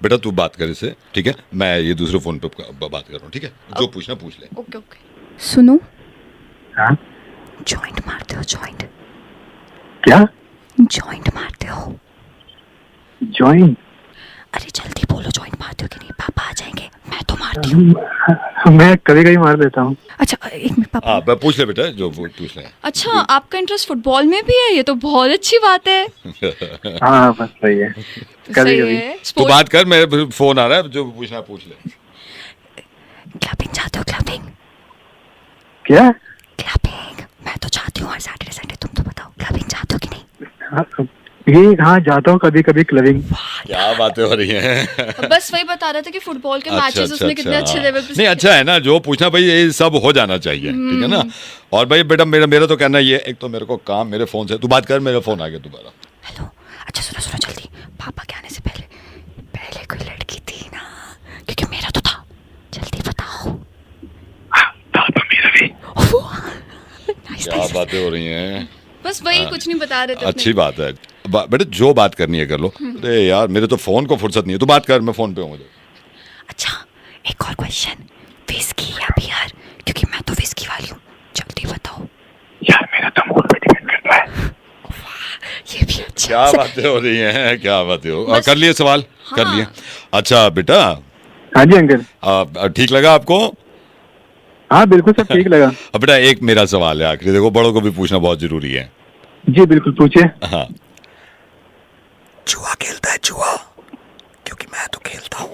बेटा तू बात कर इसे, ठीक है? मैं ये दूसरे फोन पे बात कर रहा हूँ, ठीक है? जो पूछना पूछ ले। Okay okay. सुनो, हाँ जॉइंट मारते हो? जॉइंट क्या? जॉइंट मारते हो? जॉइंट? अरे जल्दी बोलो, जॉइंट मारते हो कि नहीं? पापा आ जाएंगे, मैं तो क्यों मारती हूँ? मैं कभी कभी मार देता हूँ। अच्छा एक मिनट पापा। हाँ पूछ ले बेटा जो पूछ ले। अच्छा आपका इंटरेस्ट फुटबॉल में भी है, ये तो बहुत अच्छी बात है। हाँ बस सही है, कभी कभी। तू बात कर, मेरे फोन आ रहा है, जो पूछना पूछ ले। क्लबिंग चाहते हो? क्लबिंग क्या? क्लबिंग मैं तो चाहती हूँ हर सैटरडे संडे, तुम तो बताओ क्लबिंग चाहते हो कि नहीं? हाँ जाता हूँ कभी कभी क्लबिंग। क्या बातें हो रही हैं? बस वही बता रहा था कि फुटबॉल के मैचेस उसने कितने अच्छे लेवल पे। नहीं अच्छा है ना, जो पूछना भाई ये सब हो जाना चाहिए, ठीक है ना। और भाई बेटा मेरा तो कहना ये, एक तो मेरे को काम मेरे फोन से, तू बात कर, मेरा फोन आ गया दोबारा। हेलो अच्छा सुनो जल्दी, पापा के आने से पहले कोई लड़की थी ना, क्योंकि मेरा तो था, जल्दी बताओ। पापा मेरा भी। क्या बातें हो रही हैं? बस वही कुछ नहीं बता रहे थे। अच्छी बात है बेटा, जो बात करनी है कर लो। अरे यार मेरे तो फोन को फुर्सत नहीं है, तू बात कर, मैं फोन पे हूँ मुझे। अच्छा एक और क्वेश्चन, विस्की या बियर? क्योंकि मैं तो विस्की वाली हूँ, जल्दी बताओ। यार मेरा तो मूड पे डिपेंड करता है। ये भी अच्छा। क्या बातें हो रही हैं, क्या बातें हो, कर लिए सवाल? हाँ। कर लिए। अच्छा बेटा। हाँ जी अंकल। ठीक लगा आपको? हाँ बिल्कुल सब ठीक लगा। अब बेटा एक मेरा सवाल है आखिरी, देखो बड़ों को भी पूछना बहुत जरूरी है। जी बिल्कुल पूछिए। हाँ जुआ खेलता है? जुआ क्योंकि मैं तो खेलता हूँ।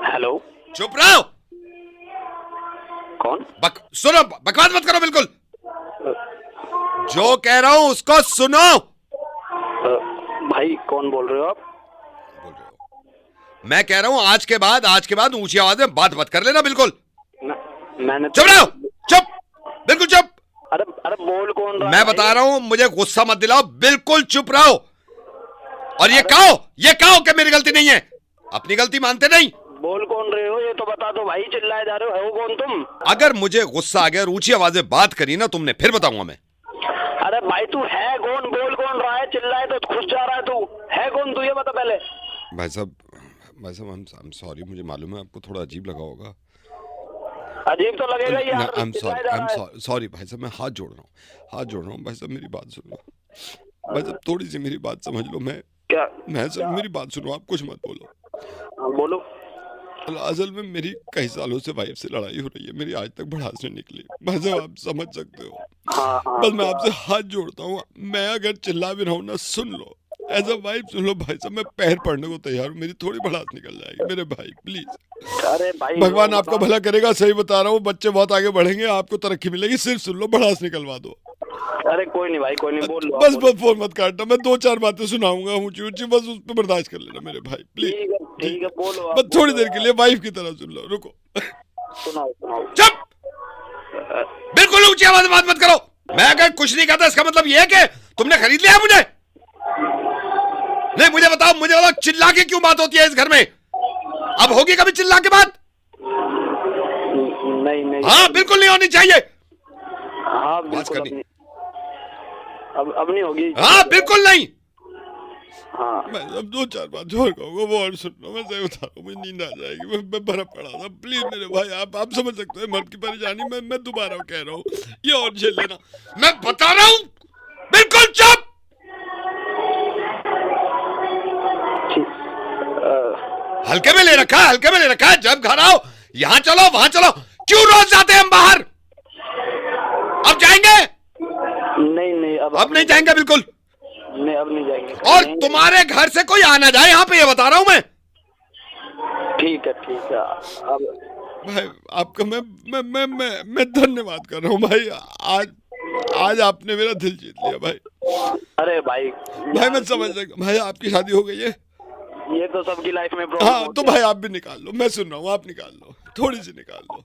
हेलो चुप रहो। कौन? सुनो, बकवास मत करो बिल्कुल। जो कह रहा हूँ उसको सुनो। भाई कौन बोल रहे हो आप? मैं कह रहा हूँ आज के बाद ऊंची आवाज में बात मत कर लेना बिल्कुल। मैंने चुप रहो, चुप, बिल्कुल चुप। अरे बोल कौन रहा? मैं बता रहा हूँ, मुझे गुस्सा मत दिलाओ, बिल्कुल चुप रहो। और ये कहो कि मेरी गलती नहीं है, अपनी गलती मानते नहीं। बोल कौन रहे हो ये तो बता दो भाई, चिल्लाए जा रहे हो कौन तुम? अगर मुझे गुस्सा आ गया और ऊंची आवाज में बात करी ना तुमने, फिर बताऊंगा मैं। अरे भाई तू है कौन? बोल कौन रहा है? चिल्लाए तो खुश जा रहा है, तू है कौन? तू ये बता पहले। भाई साहब I'm sorry, मुझे मालूम है आपको थोड़ा अजीब लगा होगा। अजीब तो लगेगा ही यार। I'm sorry भाई साहब, मैं हाथ जोड़ रहा हूँ भाई साहब, मेरी बात सुन लो भाई साहब, थोड़ी सी मेरी बात समझ लो। मेरी बात सुनो, आप कुछ मत बोलो। बोलो। असल में मेरी कई सालों से वाइफ से लड़ाई हो रही है, मेरी आज तक भड़ास नहीं निकली भाई साहब, आप समझ सकते हो। बस मैं आपसे हाथ जोड़ता हूँ, मैं अगर चिल्ला भी रहा हूँ ना, सुन लो एज अ वाइफ, सुन लो भाई साहब, मैं पैर पड़ने को तैयार हूँ, मेरी थोड़ी भड़ास निकल जाएगी मेरे भाई, प्लीज। अरे भाई भगवान आपका भला करेगा, सही बता रहा हूँ, बच्चे बहुत आगे बढ़ेंगे, आपको तरक्की मिलेगी, सिर्फ सुन लो, भड़ास निकलवा दो। अरे कोई नहीं भाई, कोई नहीं, बोल लो। बस फोन मत काटना, मैं 2-4 बातें सुनाऊंगा ऊंची ऊंची, बस उस पर बर्दाश्त कर लेना मेरे भाई, प्लीज। ठीक है बोलो। बस थोड़ी देर के लिए वाइफ की तरह सुन लो, रुको। सुनाओ। चुप, बिल्कुल ऊंची आवाज में बात मत करो। मैं अगर कुछ नहीं कहता इसका मतलब ये है कि तुमने खरीद लिया मुझे। नहीं मुझे बताओ चिल्ला के क्यों बात होती है इस घर में? अब होगी कभी चिल्ला के बात? नहीं। हाँ बिल्कुल नहीं होनी चाहिए। हाँ बिल्कुल अब नहीं होगी। हाँ बिल्कुल नहीं। हाँ मैं अब 2-4 बात जोर कहूँगा, वो और सुन लो, मैं सही बता रहा हूँ, मुझे नींद आ जाएगी, मैं बर्फ पड़ा था, प्लीज मेरे भाई, आप समझ सकते हैं मर्द की परेशानी, मैं दोबारा कह रहा हूँ, ये और झेल लेना, मैं बता रहा हूँ, बिल्कुल चुप। हल्के में ले रखा है, जब घर आओ यहाँ चलो वहां चलो, क्यों रोज जाते हैं हम बाहर? अब जाएंगे? नहीं अब नहीं जाएंगे बिल्कुल नहीं, अब नहीं जाएंगे। और तुम्हारे घर से कोई आना जाए यहाँ पे, ये बता रहा हूँ मैं। ठीक है। अब भाई आपका मैं धन्यवाद कर रहा हूँ भाई, आज आपने मेरा दिल जीत लिया भाई। अरे भाई मैं समझ सकता, भाई आपकी शादी हो गई है? ये तो सबकी लाइफ में हाँ तो भाई आप भी निकाल लो, मैं सुन रहा हूँ, आप निकाल लो, थोड़ी सी निकाल लो।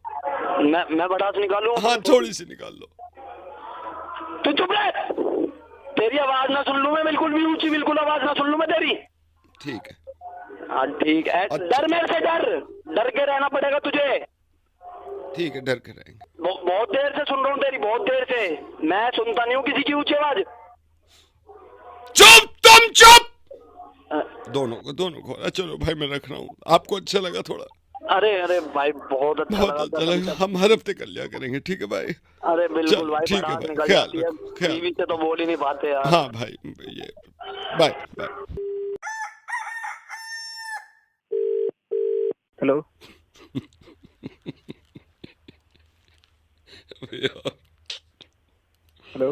मैं भड़ास निकालूं? हाँ थोड़ी सी निकाल लो। तू चुप रह, तेरी आवाज ना सुन लूं मैं, बिल्कुल भी ऊंची बिल्कुल आवाज ना सुन लूं मैं तेरी। ठीक है। हाँ ठीक है। डर मेरे से, डर के रहना पड़ेगा तुझे। ठीक है, डर के रहेंगे। बहुत देर से सुन रहा हूँ तेरी, बहुत देर से। मैं सुनता नहीं हूँ किसी की ऊंची आवाज। चुप, तुम चुप। दोनों को चलो भाई, मैं रख रहा हूँ, आपको अच्छा लगा थोड़ा? अरे अरे भाई बहुत अच्छा लगा। बहुत अच्छा लगा। हम हर हफ्ते कर लिया करेंगे, ठीक है भाई? अरे बिल्कुल चल, भाई, ठीक है बारात भाई, निकल ख्याल जाती है, रखो, ख्याल बीवी से तो बोल ही नहीं पाते यार। हाँ भाई, ये बाय बाय। हेलो हेलो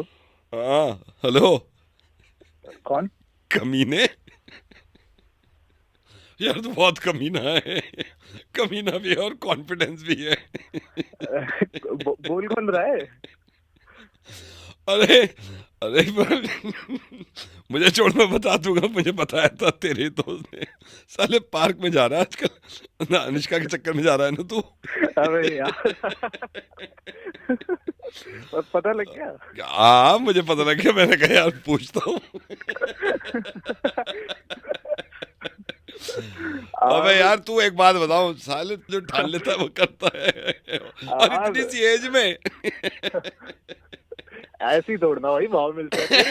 हाँ हेलो, कौन? कमीने यार, तू बहुत कमीना है, कमीना भी है और कॉन्फिडेंस भी है। बोल कौन रहा है? अरे अरे मुझे छोड़, मैं बता दूंगा। मुझे बताया था तेरे दोस्त ने, साले पार्क में जा रहा है आजकल ना, अनुष्का के चक्कर में जा रहा है ना तू। अबे यार पता लग गया? हाँ मुझे पता लग गया, मैंने कहा यार पूछता हूँ। अबे यार तू एक बात बताओ, साले जो ठान लेता है वो करता है, और इतनी सी एज में। ऐसे ही दौड़ना भाई, भाव मिलता है।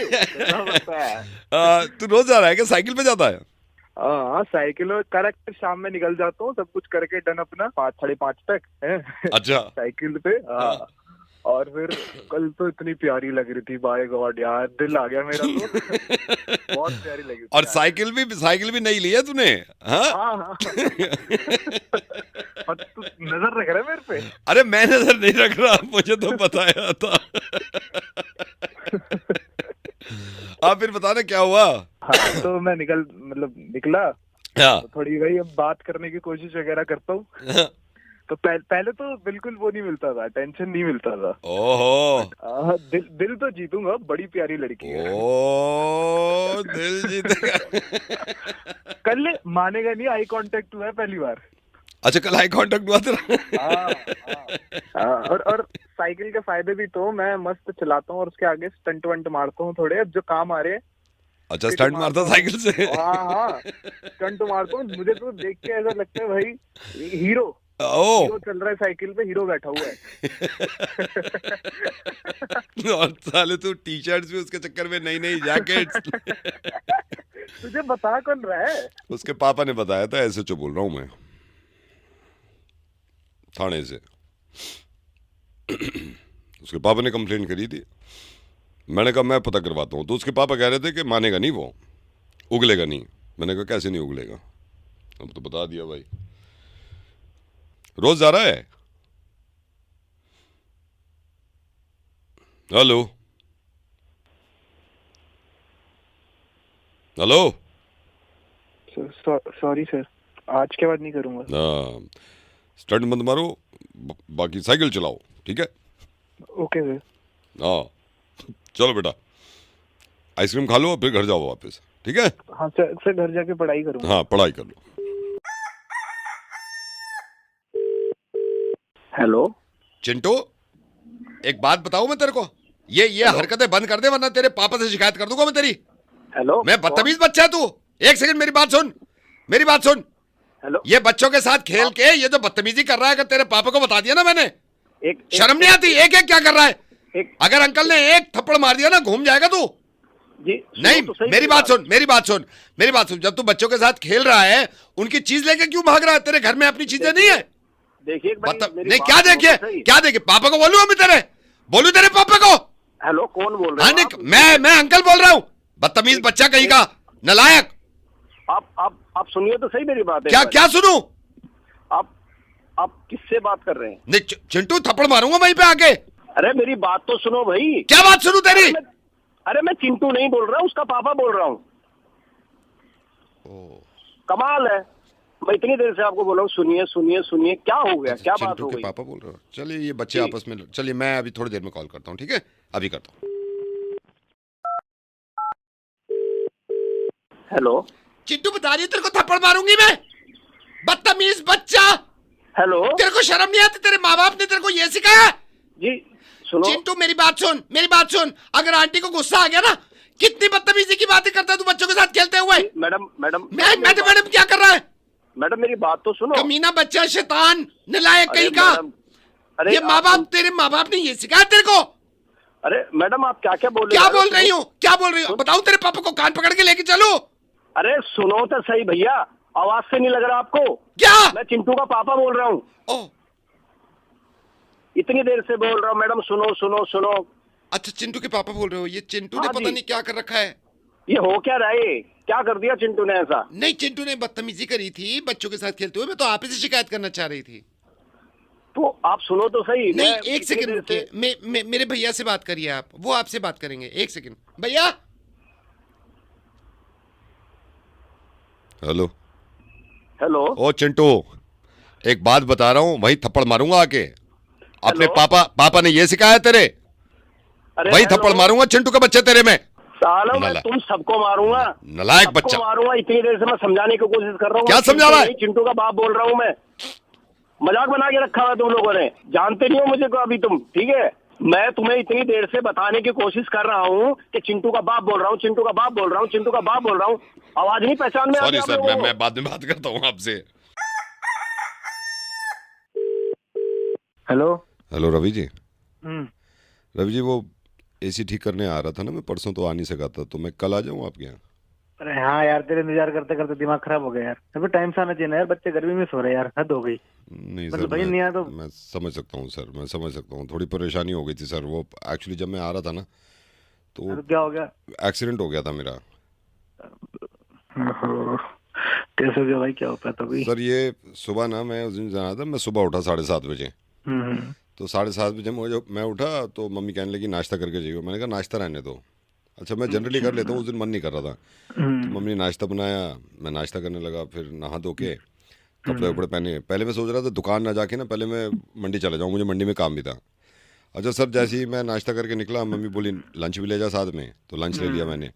तू रोज जा रहा है क्या? साइकिल पे जाता है? हाँ साइकिल में करेक्ट शाम में निकल जाता हूँ, सब कुछ करके डन अपना 5 साढ़े 5 तक है। अच्छा साइकिल पे। हाँ और फिर कल तो इतनी प्यारी लग रही थी, बाय गॉड यार दिल आ गया मेरा तो। बहुत प्यारी लगी थी। और साइकिल भी नहीं लिया तूने? हाँ तू नजर रख रहा है मेरे पे? अरे मैं नजर नहीं रख रहा, मुझे तो बताया था। आप फिर बताना क्या हुआ? हाँ तो मैं निकला तो थोड़ी भाई अब बात करने की कोशिश वगैरह करता हूँ। तो पहले तो बिल्कुल वो नहीं मिलता था, टेंशन नहीं मिलता था। ओहो दिल तो जीतूंगा, बड़ी प्यारी लड़की है। ओ दिल जीतेगा। कल मानेगा नहीं, आई कांटेक्ट हुआ है पहली बार। अच्छा कल आई कांटेक्ट हुआ तेरा? और साइकिल के फायदे भी तो मैं मस्त चलाता हूँ और उसके आगे स्टंट वंट मारता हूँ थोड़े, अब जो काम आ रहे हैं। अच्छा स्टंट मारता साइकिल से? हाँ स्टंट मारता हूँ, मुझे तो देख के ऐसा लगता है भाई हीरो चल रहा है साइकिल पे, हीरो बैठा हुआ है। और साले तू टी शर्ट्स भी उसके चक्कर में, नई नई जैकेट्स। तुझे बता कौन रहा है? उसके पापा ने बताया था, ऐसे बोल रहा हूँ मैं, थाने से। उसके पापा ने कंप्लेन करी थी, मैंने कहा मैं पता करवाता हूँ। तो उसके पापा कह रहे थे कि मानेगा नहीं, वो उगलेगा नहीं। मैंने कहा कैसे नहीं उगलेगा? अब तो बता दिया भाई। रोज जा रहा है? Hello hello. सॉरी सर, आज के बाद नहीं करूंगा। स्टंट मत मारो, बाकी साइकिल चलाओ, ठीक है? Okay sir. हाँ चलो बेटा, आइसक्रीम खा लो फिर घर जाओ वापस, ठीक है? हाँ सर घर जाके पढ़ाई करूंगा। हाँ पढ़ाई कर लो। हेलो चिंटू, एक बात बताऊं मैं तेरे को, ये हरकतें बंद कर दे वरना तेरे पापा से शिकायत कर दूंगा मैं तेरी। हेलो मैं बदतमीज बच्चा है तू। एक सेकंड मेरी बात सुन, मेरी बात सुन। हेलो ये बच्चों के साथ खेल के ये जो बदतमीजी कर रहा है, अगर तेरे पापा को बता दिया ना मैंने, शर्म नहीं आती? एक क्या कर रहा है? अगर अंकल ने एक थप्पड़ मार दिया ना, घूम जाएगा तू। जी नहीं तो मेरी बात सुन, मेरी बात सुन, मेरी बात सुन। जब तू बच्चों के साथ खेल रहा है, उनकी चीज लेके क्यों भाग रहा है? तेरे घर में अपनी चीजें नहीं है? देखिए नहीं क्या देखिए, क्या देखिए? पापा को बोलूं अभी बोलूं तेरे पापा को? हेलो कौन बोल रहे हैं? मैं अंकल बोल रहा हूँ। बदतमीज बच्चा कहीं का, नलायक। आप सुनिए तो सही मेरी बात है। क्या सुनूं? आप किससे बात कर रहे हैं? नहीं चिंटू, थप्पड़ मारूंगा वहीं पे आके। अरे मेरी बात तो सुनो भाई। क्या बात सुनूं तेरी? अरे मैं चिंटू नहीं बोल रहा हूँ, उसका पापा बोल रहा हूँ। कमाल है, मैं इतनी देर से आपको बोला हूँ सुनिए सुनिए सुनिए। क्या हो गया? क्या बात हो गई? पापा बोल रहे हो? चलिए ये बच्चे आपस में, चलिए मैं अभी थोड़ी देर में कॉल करता हूँ, ठीक है? अभी करता हूँ। हेलो चिंटू, बता रही है तेरे को थप्पड़ मारूंगी मैं, बदतमीज बच्चा। हेलो तेरे को शर्म नहीं आती? तेरे माँ बाप ने तेरे को ये सिखाया? जी सुनो चिंटू मेरी बात सुन, मेरी बात सुन। अगर आंटी को गुस्सा आ गया ना, कितनी बदतमीजी की बातें करता है तू बच्चों के साथ खेलते हुए। मैडम क्या कर रहा है? मैडम मेरी बात तो सुनो। कमीना बच्चा, शैतान, नलायक कहीं का। अरे ये माँ बाप, तेरे माँ बाप ने ये सिखाया तेरे को? अरे मैडम आप क्या क्या बोल रहे हो? क्या बोल रही हूँ? क्या बोल रही हूँ? बताऊं तेरे पापा को कान पकड़ के लेके चलो? अरे सुनो तो सही भैया, आवाज से नहीं लग रहा आपको? क्या? मैं चिंटू का पापा बोल रहा हूँ। इतनी देर से बोल रहा हूँ मैडम, सुनो सुनो सुनो। अच्छा चिंटू के पापा बोल रहे हो? ये चिंटू ने हाँ पता जी। नहीं क्या कर रखा है। ये हो क्या रहा है? क्या कर दिया चिंटू ने ऐसा? नहीं, चिंटू ने बदतमीजी करी थी बच्चों के साथ खेलते हुए। मैं तो आप ही से शिकायत करना चाह रही थी। तो आप सुनो तो सही। नहीं, मैं एक इतनी सेकंड देर से- रुकिए। मेरे भैया से बात करिए आप, वो आपसे बात करेंगे। एक सेकंड भैया। Hello hello. ओ चिंटू, एक बात बता रहा हूँ, वही थप्पड़ मारूंगा आके। अपने पापा ने ये सिखाया तेरे? वही थप्पड़ मारूंगा चिंटू के बच्चे तेरे में। सालों मैं तुम सबको मारूंगा। नलायक सबको बच्चा। मारूंगा। इतनी देर से मैं समझाने की कोशिश कर रहा हूँ। क्या समझा रहा है? चिंटू का बाप बोल रहा हूँ मैं। मजाक बना के रखा हुआ तुम लोगों ने। जानते नहीं हो मुझे को अभी तुम, ठीक है? मैं तुम्हें इतनी देर से बताने की कोशिश कर रहा हूँ कि चिंटू का बाप बोल रहा हूँ, चिंटू का बाप बोल रहा हूँ, चिंटू का बाप बोल रहा हूँ। आवाज नहीं पहचान में आती सॉरी आप सर, लोगों को? मैं बाद में बात करता हूँ आपसे। हेलो। हेलो रवि जी। रवि जी, वो एसी ठीक करने आ रहा था ना मैं, परसों तो आ नहीं सका था, तो मैं कल आ जाऊँ आपके यहाँ? अरे हाँ यार, तेरे इंतजार करते करते दिमाग खराब हो गया यार। अभी टाइम से आना चाहिए ना यार, बच्चे गर्मी में सो रहे हैं यार, हद हो गई। नहीं मतलब सर, भाई नहीं आया तो मैं समझ सकता हूँ सर, मैं समझ सकता हूँ। थोड़ी परेशानी हो गई थी सर। वो एक्चुअली जब मैं आ रहा था ना तो क्या हो गया? एक्सीडेंट हो गया था मेरा। कैसे हो गया भाई? क्या हो पाया था भाई? सर ये सुबह ना, मैं उस दिन जाना था, मैं सुबह उठा 7:30 बजे। तो 7:30 बजे मैं उठा तो मम्मी कहने लगी नाश्ता करके जाइए। मैंने कहा नाश्ता रहने दो। अच्छा, मैं जनरली कर लेता हूँ, उस दिन मन नहीं कर रहा था। तो मम्मी ने नाश्ता बनाया, मैं नाश्ता करने लगा, फिर नहा धो के कपड़े वपड़े पहने। पहले मैं सोच रहा था दुकान ना जाके ना, पहले मैं मंडी चला जाऊँ, मुझे मंडी में काम भी था। अच्छा सर, जैसे ही मैं नाश्ता करके निकला, मम्मी बोली लंच भी ले जा साथ में, तो लंच ले लिया मैंने।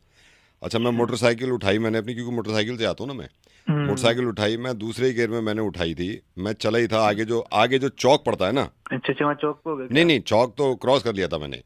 अच्छा, मैं मोटरसाइकिल उठाई मैंने अपनी, क्योंकि मोटरसाइकिल से आता हूँ ना मैं। मोटरसाइकिल उठाई, मैं दूसरे ही गियर में मैंने उठाई थी। मैं चला ही था, आगे जो चौक पड़ता है ना। अच्छा, वहाँ चौक पे हो गया? नहीं, चौक तो क्रॉस कर लिया था मैंने।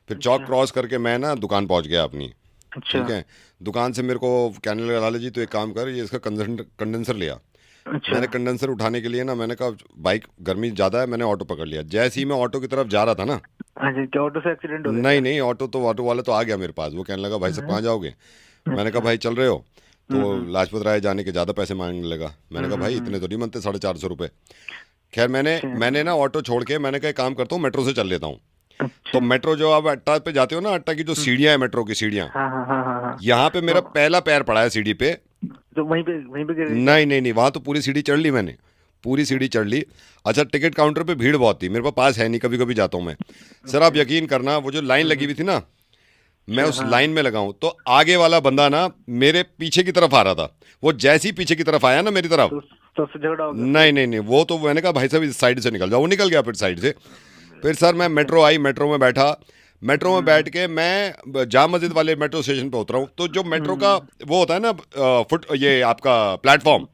फिर चौक क्रॉस करके मैं ना दुकान पहुंच गया अपनी। ठीक है, दुकान से मेरे को कहने लगा लाला जी तो एक काम कर, ये इसका कंडेंसर लिया। मैंने कंडेंसर उठाने के लिए ना, मैंने कहा बाइक गर्मी ज़्यादा है, मैंने ऑटो पकड़ लिया। जैसे ही मैं ऑटो की तरफ जा रहा था ना, ऑटो से एक्सीडेंट हो गया? नहीं, ऑटो वाला तो आ गया मेरे पास। वो कहने लगा भाई साहब कहाँ जाओगे? मैंने कहा भाई चल रहे हो? तो लाजपत राय जाने के ज़्यादा पैसे मांगने लगा। मैंने कहा भाई इतने तो नहीं बनते, 450 रुपये। खैर मैंने ना ऑटो छोड़ के मैंने कहा एक काम करता हूँ, मेट्रो से चल लेता हूँ। तो मेट्रो जो आप अट्टा पे जाते हो ना, अट्टा की जो सीढ़ियाँ है, मेट्रो की सीढ़ियाँ, यहाँ पे मेरा पहला पैर पड़ा है सीढ़ी पे। तो वहीं पे गिर? नहीं, वहाँ तो पूरी सीढ़ी चढ़ ली मैंने, पूरी सीढ़ी चढ़ ली। अच्छा, टिकट काउंटर पे भीड़ बहुत थी, मेरे पास है नहीं, कभी कभी जाता हूँ मैं। सर आप यकीन करना, वो जो लाइन लगी हुई थी ना, मैं उस लाइन में लगा हूँ, तो आगे वाला बंदा ना मेरे पीछे की तरफ आ रहा था। वो जैसे ही पीछे की तरफ आया ना मेरी तरफ, तो झगड़ा हो गया? नहीं, वो तो मैंने कहा भाई साहब इस साइड से निकल जाओ। वो निकल गया फिर साइड से। फिर सर मैं मेट्रो आई, मेट्रो में बैठा, मेट्रो में बैठ के मैं जाम मस्जिद वाले मेट्रो स्टेशन पे उतरा हूँ। तो जो मेट्रो का वो होता है ना ये आपका प्लेटफॉर्म,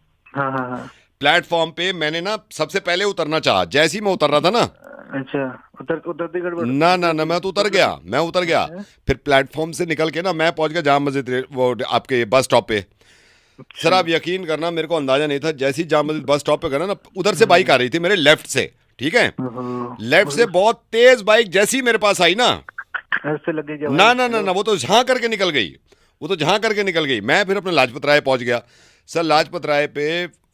प्लेटफॉर्म पे मैंने ना सबसे पहले उतरना चाहा। जैसे ही मैं उतर रहा था ना, अच्छा, उतरते गड़बड़? ना मैं तो उतर गया। फिर प्लेटफॉर्म से निकल के ना मैं पहुंच गया जाम मस्जिद, वो आपके बस स्टॉप पे। सर आप यकीन करना, मेरे को अंदाजा नहीं था। जैसे ही जाम मस्जिद बस स्टॉप पे गया ना, उधर से बाइक आ रही थी मेरे लेफ्ट से। ठीक है, लेफ्ट से बहुत तेज बाइक जैसी मेरे पास आई ना, ऐसे लग गई? ना, वो तो झां करके निकल गई। मैं फिर अपने लाजपत राय पहुंच गया। सर लाजपत राय पे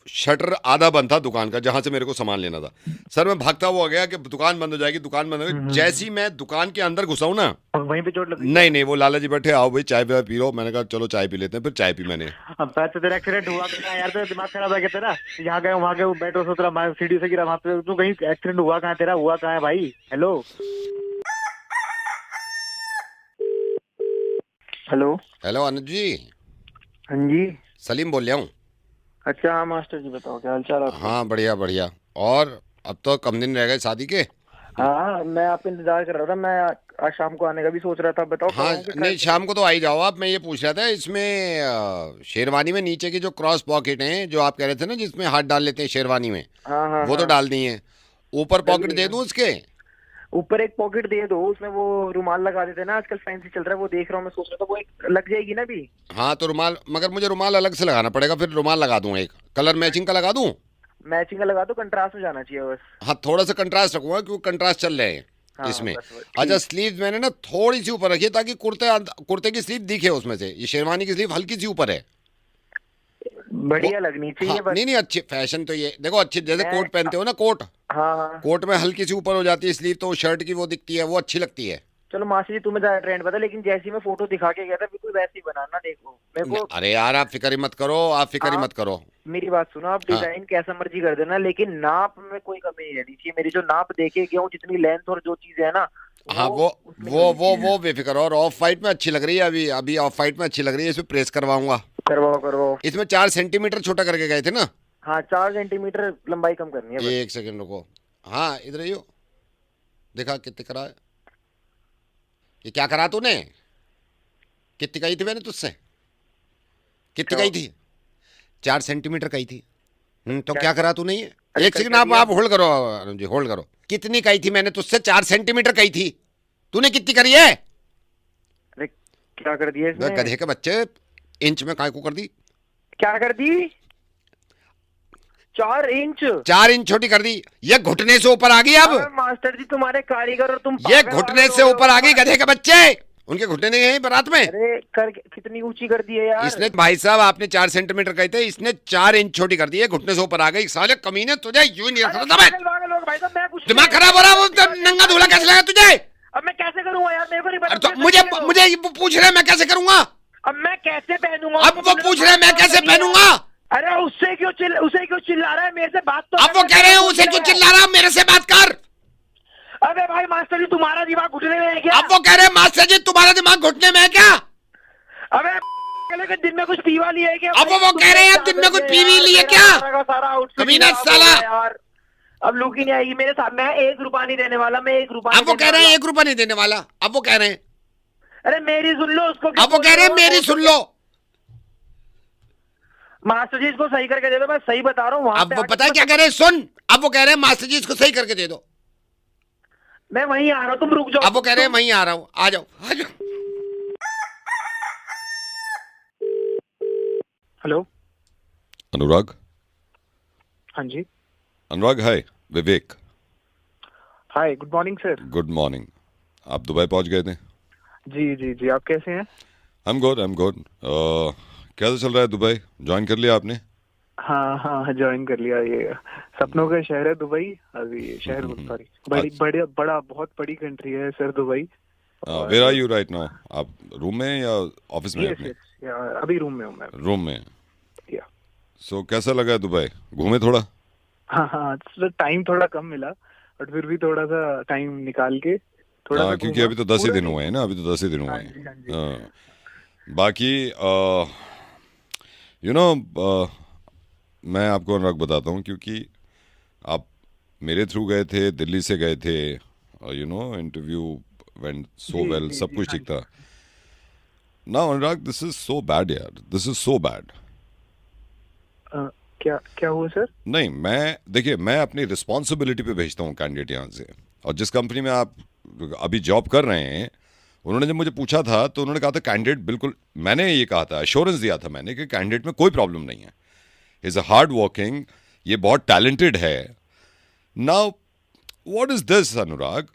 शटर आधा बंद था दुकान का, जहां से मेरे को सामान लेना था। सर मैं भागता हुआ गया कि दुकान बंद हो जाएगी। जैसी मैं दुकान के अंदर घुसा हूं ना, वहीं पे चोट लगी? नहीं, वो लाला जी बैठे, आओ भाई चाय पी लो। मैंने कहा चलो चाय पी लेते हैं। फिर चाय पी मैंने। अब पैसे तेरा एक्सीडेंट हुआ था यार, तेरा दिमाग खराब है तेरा? यहाँ गए वहाँ गए, मेट्रो से उतरा, सीढ़ी से गिरा, वहाँ पे तू कहीं एक्सीडेंट हुआ कहाँ तेरा? हुआ कहाँ है भाई? हेलो अनुज जी। हाँ जी, सलीम बोल रहा हूँ। अच्छा हाँ मास्टर जी, बताओ क्या हाल चाल? हाँ बढ़िया। और अब तो कम दिन रह गए शादी के। हाँ, मैं आपका इंतजार कर रहा था। मैं आज शाम को आने का भी सोच रहा था। बताओ। हाँ नहीं, शाम को तो आ ही जाओ आप। मैं ये पूछ रहा था, इसमें शेरवानी में नीचे की जो क्रॉस पॉकेट हैं, जो आप कह रहे थे ना जिसमें हाथ डाल लेते हैं शेरवानी में, वो तो डाल दी है। ऊपर पॉकेट दे दूं उसके? ऊपर एक पॉकेट दे दो, उसमें वो रुमाल लगा देते हैं ना, आजकल फैंसी चल रहा है, वो देख रहा हूँ मैं। सोच रहा था वो एक लग जाएगी ना भी। हाँ तो रुमाल, मगर मुझे रुमाल अलग से लगाना पड़ेगा। फिर रुमाल लगा दूं, एक कलर मैचिंग का लगा दूं? मैचिंग का लगा दो, कंट्रास्ट में जाना चाहिए बस। हाँ थोड़ा सा कंट्रास्ट रखूंगा, क्योंकि कंट्रास्ट चल रहे हैं इसमें। अच्छा, स्लीव मैंने ना थोड़ी सी ऊपर रखी है, ताकि कुर्ते की स्लीव दिखे उसमें से। ये शेरवानी की स्लीव हल्की सी ऊपर है। बढ़िया लगनी चाहिए हाँ, नहीं नहीं अच्छी फैशन तो ये देखो, अच्छी जैसे कोट पहनते हो ना, कोट, हाँ कोट में हल्की सी ऊपर हो जाती है स्लीव, तो शर्ट की वो दिखती है, वो अच्छी लगती है। चलो मासी जी तुम्हें ज्यादा ट्रेंड पता, लेकिन जैसी मैं फोटो दिखा के गया था बिल्कुल वैसी बनाना, देखो मेरे को। अरे यार आप फिक्र ही मत करो, आप फिक्र ही मत करो। मेरी बात सुनो, आप डिजाइन कैसा मर्जी कर देना, लेकिन नाप में कोई कमी नहीं रहनी चाहिए। मेरी जो नाप देखे गया हूँ, जितनी लेंथ और जो चीज है ना, हाँ वो बेफिक्र। और ऑफ वाइट में अच्छी लग रही है, अभी अभी ऑफ वाइट में अच्छी लग रही है, इसमें प्रेस करवाऊंगा। करवाओ। इसमें 4 सेंटीमीटर छोटा करके गए थे ना? हाँ 4 सेंटीमीटर लंबाई कम करनी है। एक सेकंड रुको, हाँ इधर ही हो, देखा कितने करा है ये, क्या करा तूने? कितनी कही थी मैंने तुझसे? कितनी कही थी? 4 सेंटीमीटर कही थी। तो क्या करा तूने ये? एक सेकंड आप होल्ड करो अरुण जी, होल्ड करो। कितनी कही थी मैंने तुझसे? 4 सेंटीमीटर कही थी, तूने कितनी करी है? अरे क्या कर दिया इसमें? गधे के बच्चे, इंच में काय को कर दी? क्या कर दी? 4 इंच? 4 इंच छोटी कर दी। ये घुटने से ऊपर आ गई अब। मास्टर जी तुम्हारे कारीगर, और तुम ये घुटने से ऊपर आ गई गधे के बच्चे, उनके घुटने नहीं है बारात में। अरे कितनी ऊंची कर दी है यार इसने। भाई साहब आपने 4 सेंटीमीटर कहे थे, इसने 4 इंच छोटी कर दी है, घुटने से ऊपर आ गई। साले कमीने, तुझे यूं नहीं रखता था मैं। दिमाग खराब हो रहा है, नंगा धूला कैसे लगा तुझे? अब मैं कैसे करूंगा यार, मेरे को नहीं पता। तो मुझे पूछ रहे मैं कैसे करूंगा? अब मैं कैसे पहनूंगा? अब वो पूछ रहे मैं कैसे पहनूंगा? अरे उसे क्यों चिल्ला रहा है? मेरे से बात तो। अब वो कह रहे हैं उसे क्यों चिल्ला रहा है, मेरे से बात कर। अबे भाई मास्टर जी तुम्हारा दिमाग घुटने में है क्या? अब वो कह रहे हैं मास्टर जी तुम्हारा दिमाग घुटने में है क्या? अबे दिन में कुछ पीवा लिया है क्या? अब वो कह रहे हैं दिन में कुछ पीवी लिए क्या? कमीना साला। अब लुक ही नहीं आएगी मेरे साथ। मैं 1 रुपया नहीं देने वाला, मैं 1 रुपया। अब वो कह रहे हैं 1 रुपया नहीं देने वाला। अब वो कह रहे हैं, अरे मेरी सुन लो उसको। अब वो कह रहे हैं मेरी सुन लो। मास्टर जी इसको सही करके दे दो, मैं सही बता रहा हूँ। अब वो पता है क्या कह रहे हैं, सुन। अब वो कह रहे हैं मास्टर जी इसको सही करके दे दो। मैं वहीं आ रहा हूँ, तुम रुक जाओ। अब वो कह रहे हैं वहीं आ रहा हूँ, आ जाओ आ जाओ। हेलो अनुराग। हाँ जी Anurag, hi Vivek. Hi, good morning sir. Good morning. आप दुबई पहुंच गए थे? जी, आप कैसे हैं? I'm good. कैसा चल रहा है दुबई? ज्वाइन कर लिया आपने? हाँ ज्वाइन कर लिया। ये सपनों का शहर है दुबई। अभी शहर सॉरी बड़ा बहुत बड़ी कंट्री है sir Dubai. Where are you right now? आप रूम में या ऑफिस में? अभी रूम में हूँ मैं। रूम में। So कैसा लगा दुबई? घूमे थोड़ा? हाँ टाइम थोड़ा कम मिला, बट फिर भी थोड़ा सा टाइम निकाल के थोड़ा सा। क्योंकि अभी तो 10 ही दिन हुए हैं ना, अभी तो 10 ही दिन हुए हैं। बाकी मैं आपको अनुराग बताता हूँ, क्योंकि आप मेरे थ्रू गए थे, दिल्ली से गए थे, इंटरव्यू वेंट सो वेल, सब कुछ ठीक था। Now Anurag, this is so bad यार, दिस इज सो बैड। क्या हुआ सर? नहीं, देखिए मैं अपनी रिस्पॉन्सिबिलिटी पे भेजता हूँ कैंडिडेट यहाँ से, और जिस कंपनी में आप अभी जॉब कर रहे हैं, उन्होंने जब मुझे पूछा था तो उन्होंने कहा था कैंडिडेट बिल्कुल, मैंने ये कहा था, एश्योरेंस दिया था मैंने कि कैंडिडेट में कोई प्रॉब्लम नहीं है, इज अ हार्ड वर्किंग, ये बहुत टैलेंटेड है। Now what is this Anurag?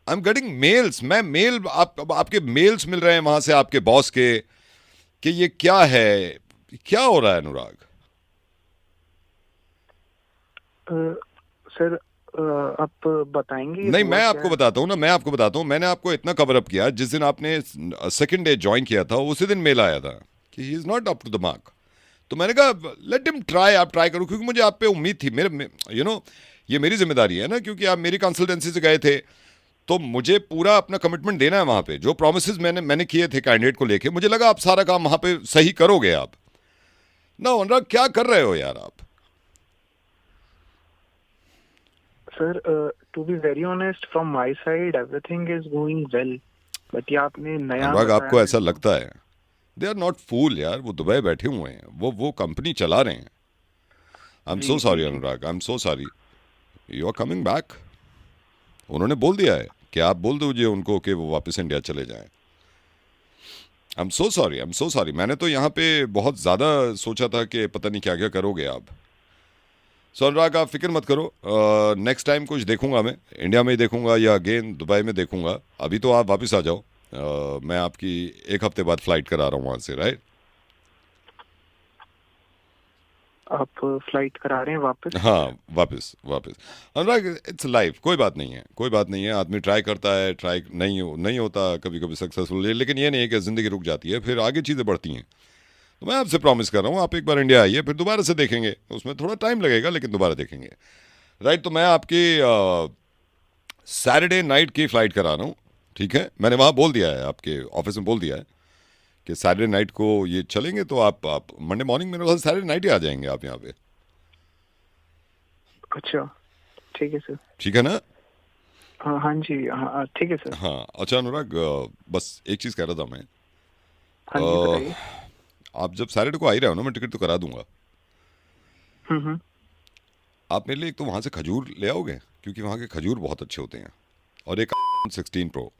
I am getting mails, मैं मेल आपके मेल्स मिल रहे हैं वहां से आपके बॉस के, कि ये क्या है, क्या हो रहा है अनुराग? सर आप बताएंगे? नहीं, मैं आपको बताता हूँ ना, मैं आपको बताता हूँ। मैंने आपको इतना कवर अप किया, जिस दिन आपने सेकंड डे ज्वाइन किया था उसी दिन मेल आया था कि he is not up to the mark. तो मैंने कहा लेट हिम ट्राई, आप ट्राई करो, क्योंकि मुझे आप पे उम्मीद थी। मेरे ये मेरी जिम्मेदारी है ना, क्योंकि आप मेरी कंसल्टेंसी से गए थे, तो मुझे पूरा अपना कमिटमेंट देना है वहाँ पे। जो प्रोमिसेस मैंने किए थे कैंडिडेट को लेके, मुझे लगा आप सारा काम वहाँ पे सही करोगे आप ना। अनुराग क्या कर रहे हो यार आप? Sir to be very honest from my side everything is going well, but ये आपने नया अनुराग, आपको ऐसा लगता है? दे आर नॉट फूल यार, वो दुबई बैठे हुए हैं, वो कंपनी चला रहे हैं। I am so sorry Anurag, I am so sorry. You are coming back. उन्होंने बोल दिया है कि आप बोल दीजिए उनको कि वो वापस इंडिया चले जाएं। आई am so sorry, I am so sorry. मैंने तो यहाँ पे बहुत ज़्यादा सोचा था कि पता नहीं क्या क्या करोगे आप। सो अनुराग आप फिक्र मत करो, नेक्स्ट टाइम कुछ देखूंगा, मैं इंडिया में ही देखूंगा या अगेन दुबई में देखूंगा। अभी तो आप वापस आ जाओ, मैं आपकी 1 हफ्ते बाद फ्लाइट करा रहा हूँ वहाँ से, राइट? आप फ्लाइट करा रहे हैं वापस? हाँ, वापस वापस। अनुराग, इट्स लाइफ, कोई बात नहीं है, कोई बात नहीं है। आदमी ट्राई करता है, ट्राई नहीं होता कभी कभी सक्सेसफुल, लेकिन ये नहीं है कि ज़िंदगी रुक जाती है, फिर आगे चीज़ें बढ़ती हैं। तो मैं आपसे प्रॉमिस कर रहा हूँ, आप एक बार इंडिया आइए, फिर दोबारा से देखेंगे। उसमें थोड़ा टाइम लगेगा, लेकिन दोबारा देखेंगे। राइट, तो मैं आपकी सैटरडे नाइट की फ़्लाइट करा रहा हूँ, ठीक है? मैंने वहाँ बोल दिया है, आपके ऑफिस में बोल दिया है कि सैटरडे नाइट को ये चलेंगे, तो आप मंडे मॉर्निंग मेरे ख्याल सैटरडे नाइट ही आ जाएंगे आप यहाँ पे। अच्छा, ठीक है सर। ठीक है ना? हाँ हाँ जी, हाँ ठीक है सर। हाँ, अच्छा अनुराग, बस एक चीज़ कह रहा था मैं। हाँ जी, बताइए। आप जब सैटरडे को आ ही रहे हो ना, मैं टिकट तो करा दूंगा। आप मेरे लिए एक तो वहाँ से खजूर ले आओगे, क्योंकि वहाँ के खजूर बहुत अच्छे होते हैं, और एक 16 प्रो,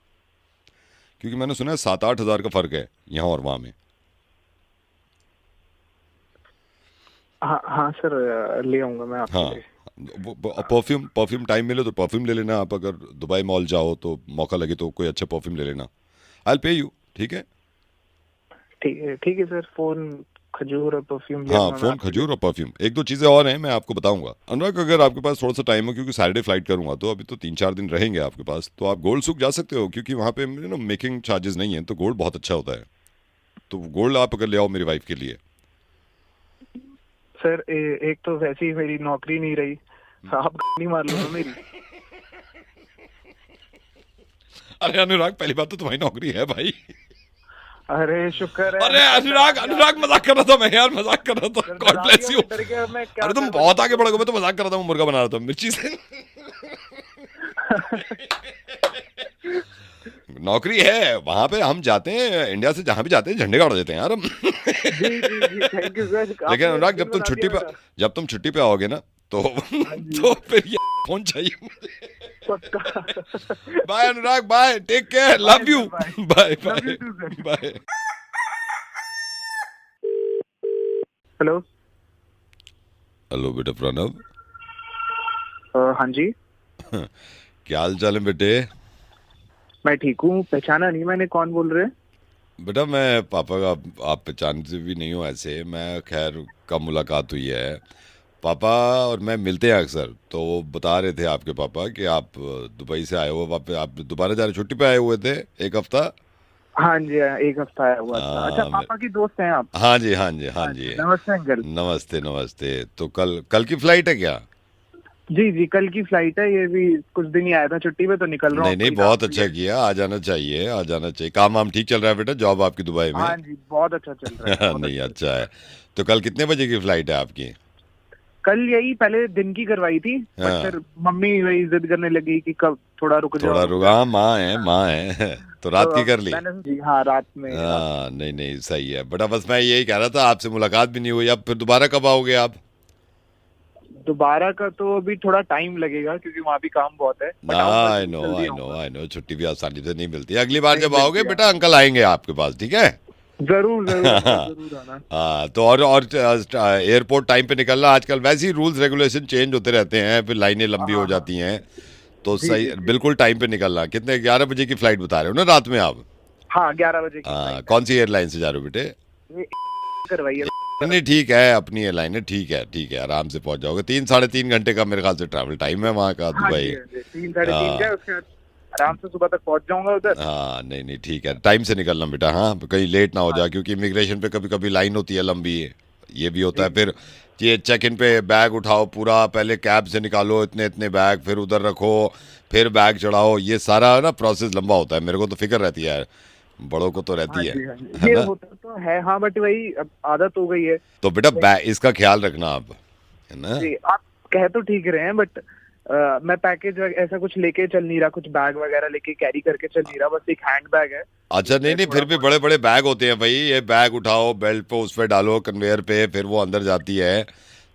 क्योंकि मैंने सुना है 7-8 हज़ार का फ़र्क है यहाँ और वहाँ में। हाँ हाँ सर, ले आऊँगा मैं आपके हाँ, लिए। परफ्यूम टाइम मिले तो परफ्यूम ले लेना। आप अगर दुबई मॉल जाओ तो मौका लगे तो कोई अच्छा परफ्यूम ले लेना। आई विल पे यू, ठीक है? ठीक है सर। फोन, खजूर और परफ्यूम ले हाँ, आऊंगा मैं फ़ोन, आपके खजूर और परफ्यूम। एक दो चीज़ें और हैं, मैं आपको बताऊंगा। अनुराग, अगर आपके पास थोड़ा सा टाइम हो, क्योंकि सैटरडे फ्लाइट करूंगा तो अभी तो 3-4 दिन रहेंगे आपके पास, तो आप गोल्ड सुक जा सकते हो, क्योंकि वहाँ पे मेकिंग चार्जेस नहीं है, तो गोल्ड बहुत अच्छा होता है। तो गोल्ड आप अगर ले आओ मेरी वाइफ के लिए। सर। एक तो वैसे ही मेरी नौकरी नहीं रही, आप नहीं मार लो ना मेरी। अरे अनुराग, पहली बात तो तुम्हारी नौकरी है भाई। अरे शुक्र है। अरे अनुराग मजाक कर रहा था मैं यार, मजाक कर रहा था। God bless you. अरे तुम बहुत आगे बढ़ गए, मैं तो मजाक कर रहा था, मुर्गा बना रहा था मिर्ची से। नौकरी है वहां पे, हम जाते हैं इंडिया से जहां भी जाते हैं झंडे गाड़ देते हैं यार हम। Thank you sir. लेकिन अनुराग, जब तुम छुट्टी पे आओगे ना, तो फिर ये फोन चाहिए मुझे। Bye Anurag, bye, take care, love you, bye bye bye. Hello hello बेटा प्रणव। हाँ जी। क्या हाल चाल है बेटे? मैं ठीक हूँ। पहचाना नहीं मैंने, कौन बोल रहे हैं? बेटा मैं पापा का, आप पहचानते भी नहीं हो ऐसे। मैं खैर कब मुलाकात हुई है, पापा और मैं मिलते हैं अक्सर, तो वो बता रहे थे आपके पापा कि आप दुबई से आए हो, वापस आप दोबारा जा रहे, छुट्टी पे आए हुए थे एक हफ्ता। हाँ जी, 1 हफ्ता आया हुआ था। अच्छा, पापा की दोस्त हैं आप? हाँ जी, हाँ जी, हाँ जी। नमस्ते अंकल। नमस्ते नमस्ते। तो कल की फ्लाइट है क्या? जी, कल की फ्लाइट है। ये भी कुछ दिन ही आया था छुट्टी पे, तो निकल रहा हूँ। नहीं, बहुत अच्छा किया, आ जाना चाहिए, आ जाना चाहिए। काम वाम ठीक चल रहा है बेटा? जॉब आपकी दुबई में? हाँ जी, बहुत अच्छा चल रहा है। नहीं, अच्छा है। तो कल कितने बजे की फ्लाइट है आपकी? कल यही पहले दिन की करवाई थी, हाँ। फिर मम्मी वही जिद करने लगी कि कब थोड़ा रुक जाओ। थोड़ा रुका, माँ है तो रात की कर ली। जी हाँ, रात में। हाँ, नहीं सही है बेटा। बस मैं यही कह रहा था, आपसे मुलाकात भी नहीं हुई। अब फिर दोबारा कब आओगे आप? दोबारा का तो अभी थोड़ा टाइम लगेगा, क्योंकि वहाँ भी काम बहुत है। आई नो, छुट्टी भी आसानी से नहीं मिलती। अगली बार जब आओगे बेटा, अंकल आएंगे आपके पास, ठीक है? जरूर आना। हाँ, तो और एयरपोर्ट टाइम पे निकलना। आजकल वैसे ही रूल्स रेगुलेशन चेंज होते रहते हैं, फिर लाइनें लंबी हो जाती हैं, तो सही बिल्कुल टाइम पे निकलना। कितने 11 बजे की फ्लाइट बता रहे हो ना रात में आप? हाँ, 11 बजे की। हाँ, कौन सी एयरलाइन से जा रहे हो बेटे? करवाइए। नहीं, ठीक है, अपनी एयरलाइन है, ठीक है, आराम से पहुंच जाओगे। 3-3.5 घंटे का मेरे ख्याल से ट्रैवल टाइम है वहाँ का, दुबई। 3-3.5 का, उसके आराम से सुबह तक पहुंच जाऊंगा उधर। हाँ, नहीं ठीक है, टाइम से निकलना बेटा। हाँ, कहीं लेट ना हो जाए, क्योंकि इमिग्रेशन पे कभी कभी लाइन होती है लंबी, ये भी होता है। फिर ये चेक इन पे बैग उठाओ पूरा, पहले कैब से निकालो इतने बैग, फिर उधर रखो, फिर बैग चढ़ाओ, ये सारा ना प्रोसेस लंबा होता है। मेरे को तो फिक्र रहती है यार, बड़ों को तो रहती है ये होता तो है। हाँ, बट वही अब आदत हो गई है। तो बेटा इसका ख्याल रखना आप, है ना? जी, आप कह तो ठीक रहे हैं, बट मैं पैकेज ऐसा कुछ लेके चल नहीं रहा, कुछ बैग वगैरह लेके कैरी करके चल नहीं रहा, बस एक हैंड बैग है। अच्छा, नहीं, फिर भी बड़े बड़े बैग होते हैं भाई। ये बैग उठाओ, बेल्ट पे उस पे डालो, कन्वेयर पे, फिर वो अंदर जाती है,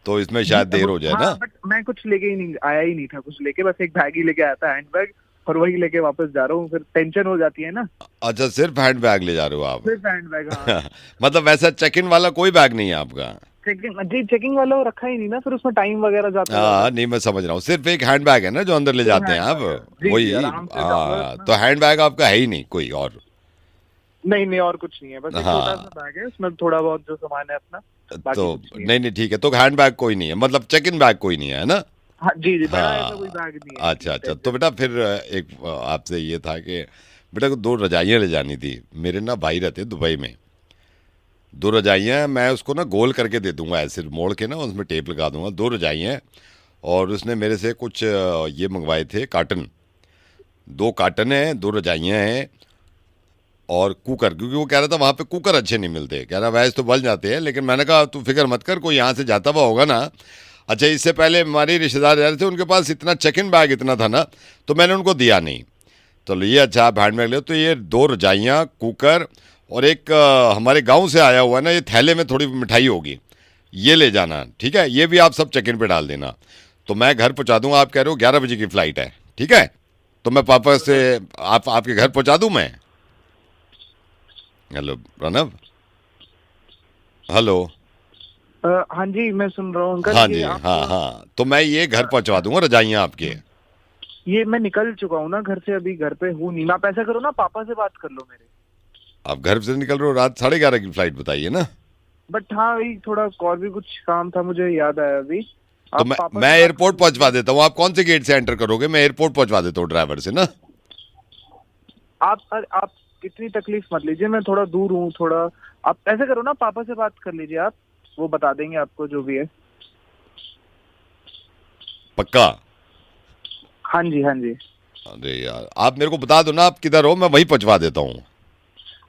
तो इसमें शायद देर हो जाए ना। बट मैं कुछ लेके ही नहीं आया, ही नहीं था कुछ लेके, बस एक बैग ही लेके आया था, हैंड बैग, और वही लेके वापस जा रहा हूँ। फिर टेंशन हो जाती है ना। अच्छा, सिर्फ हैंड बैग ले जा रहे हो आप? सिर्फ हैंड बैग, हाँ। मतलब वैसा चेक इन वाला कोई बैग नहीं है आपका? चेकिंग वाला वो रखा ही नहीं ना, फिर उसमें टाइम वगैरह जाता है। हाँ, नहीं, मैं समझ रहा हूँ, सिर्फ एक हैंड बैग है ना जो अंदर ले जाते हैं आप, वही। हाँ, तो हैंड बैग आपका है ही नहीं कोई और? नहीं, और कुछ नहीं है, बस एक छोटा सा बैग है, उसमें थोड़ा बहुत जो सामान है अपना। बाकी तो कुछ नहीं है। नहीं नहीं ठीक है, तो हैंड बैग कोई नहीं है, मतलब चेक इन बैग कोई नहीं है ना? हाँ जी जी, बड़ा हाँ ऐसा कोई बैग नहीं है। अच्छा अच्छा, तो बेटा फिर एक आपसे ये था कि बेटा को 2 रजाइयाँ ले जानी थी। मेरे ना भाई रहते दुबई में, 2 रजाइयाँ मैं उसको ना गोल करके दे दूंगा, ऐसे मोड़ के ना उसमें टेप लगा दूंगा, 2 रजाइयाँ। और उसने मेरे से कुछ ये मंगवाए थे काटन, 2 काटन है, 2 रजाइयाँ हैं और कुकर, क्योंकि वो कह रहा था वहाँ पे कुकर अच्छे नहीं मिलते, कह रहा वैसे तो बल जाते हैं, लेकिन मैंने कहा तू फिक्र मत कर, कोई यहाँ से जाता हुआ होगा ना। अच्छा, इससे पहले हमारे रिश्तेदार जा रहे थे, उनके पास इतना चेक इन बैग इतना था ना, तो मैंने उनको दिया नहीं। तो ये अच्छा आप हैंड बैग ले, तो ये 2 रजाइयाँ, कुकर और एक हमारे गांव से आया हुआ है ना, ये थैले में थोड़ी मिठाई होगी, ये ले जाना, ठीक है? ये भी आप सब चेक इन पे डाल देना, तो मैं घर पहुंचा दूंगा। आप कह रहे हो 11 बजे की फ्लाइट है, ठीक है? तो मैं पापा से आपके घर पहुंचा दूं मैं? Hello Pranav, hello. हाँ जी, मैं सुन रहा हूँ अंकल। हाँ ये जी, आप- हाँ हाँ, तो मैं ये घर पहुंचवा दूंगा, रजाइयाँ आपके। ये मैं निकल चुका हूँ ना घर से, अभी घर पे हूँ नहीं। आप ऐसा करो ना, पापा से बात कर लो मेरे। आप घर से निकल रहे हो, रात 11:30 की फ्लाइट बताइए ना? बट हाँ, वही थोड़ा और भी कुछ काम था, मुझे याद आया अभी। तो आप मैं पापा मैं से बात एयरपोर्ट पहुंचवा देता हूँ। आप कौन से गेट से एंटर करोगे? मैं एयरपोर्ट पहुंचवा देता हूँ ड्राइवर से ना। आप इतनी तकलीफ मत लीजिए, मैं थोड़ा दूर हूँ थोड़ा। आप ऐसा करो ना, पापा से बात कर लीजिए आप, वो बता देंगे आपको जो भी है। पक्का? हाँ जी हाँ जी। अरे यार, आप मेरे को बता दो ना आप किधर हो, मैं वहीं पहुंचवा देता हूँ।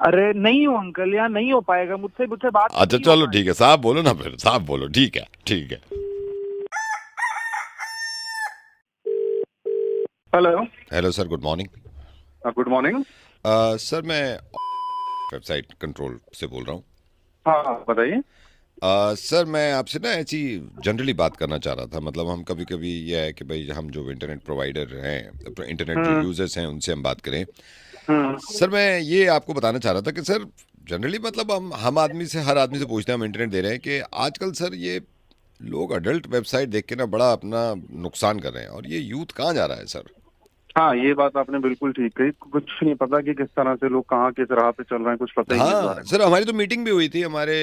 अरे नहीं हो अंकल, यहाँ नहीं हो पाएगा, मुझसे मुझसे बात अच्छा नहीं हो चलो ठीक है, साहब बोलो ना, फिर साहब बोलो, ठीक है ठीक है। Hello. Hello sir, good morning. Good morning. Sir मैं वेबसाइट कंट्रोल से बोल रहा हूँ। हाँ बताइए। सर मैं आपसे ना ऐसी जनरली बात करना चाह रहा था, मतलब हम कभी कभी ये है कि भाई हम जो इंटरनेट प्रोवाइडर हैं, इंटरनेट जो यूजर्स हैं, उनसे हम बात करें। सर मैं ये आपको बताना चाह रहा था कि सर जनरली मतलब हम आदमी से, हर आदमी से पूछते हैं, हम इंटरनेट दे रहे हैं कि आजकल सर ये लोग अडल्ट वेबसाइट देख के ना बड़ा अपना नुकसान कर रहे हैं, और ये यूथ कहाँ जा रहा है सर? हाँ, ये बात आपने बिल्कुल ठीक कही। कुछ नहीं पता कि किस तरह से लोग कहाँ किस राह पे चल रहे हैं, कुछ पता ही नहीं चल रहा हाँ है। सर, हमारी तो मीटिंग भी हुई थी, हमारे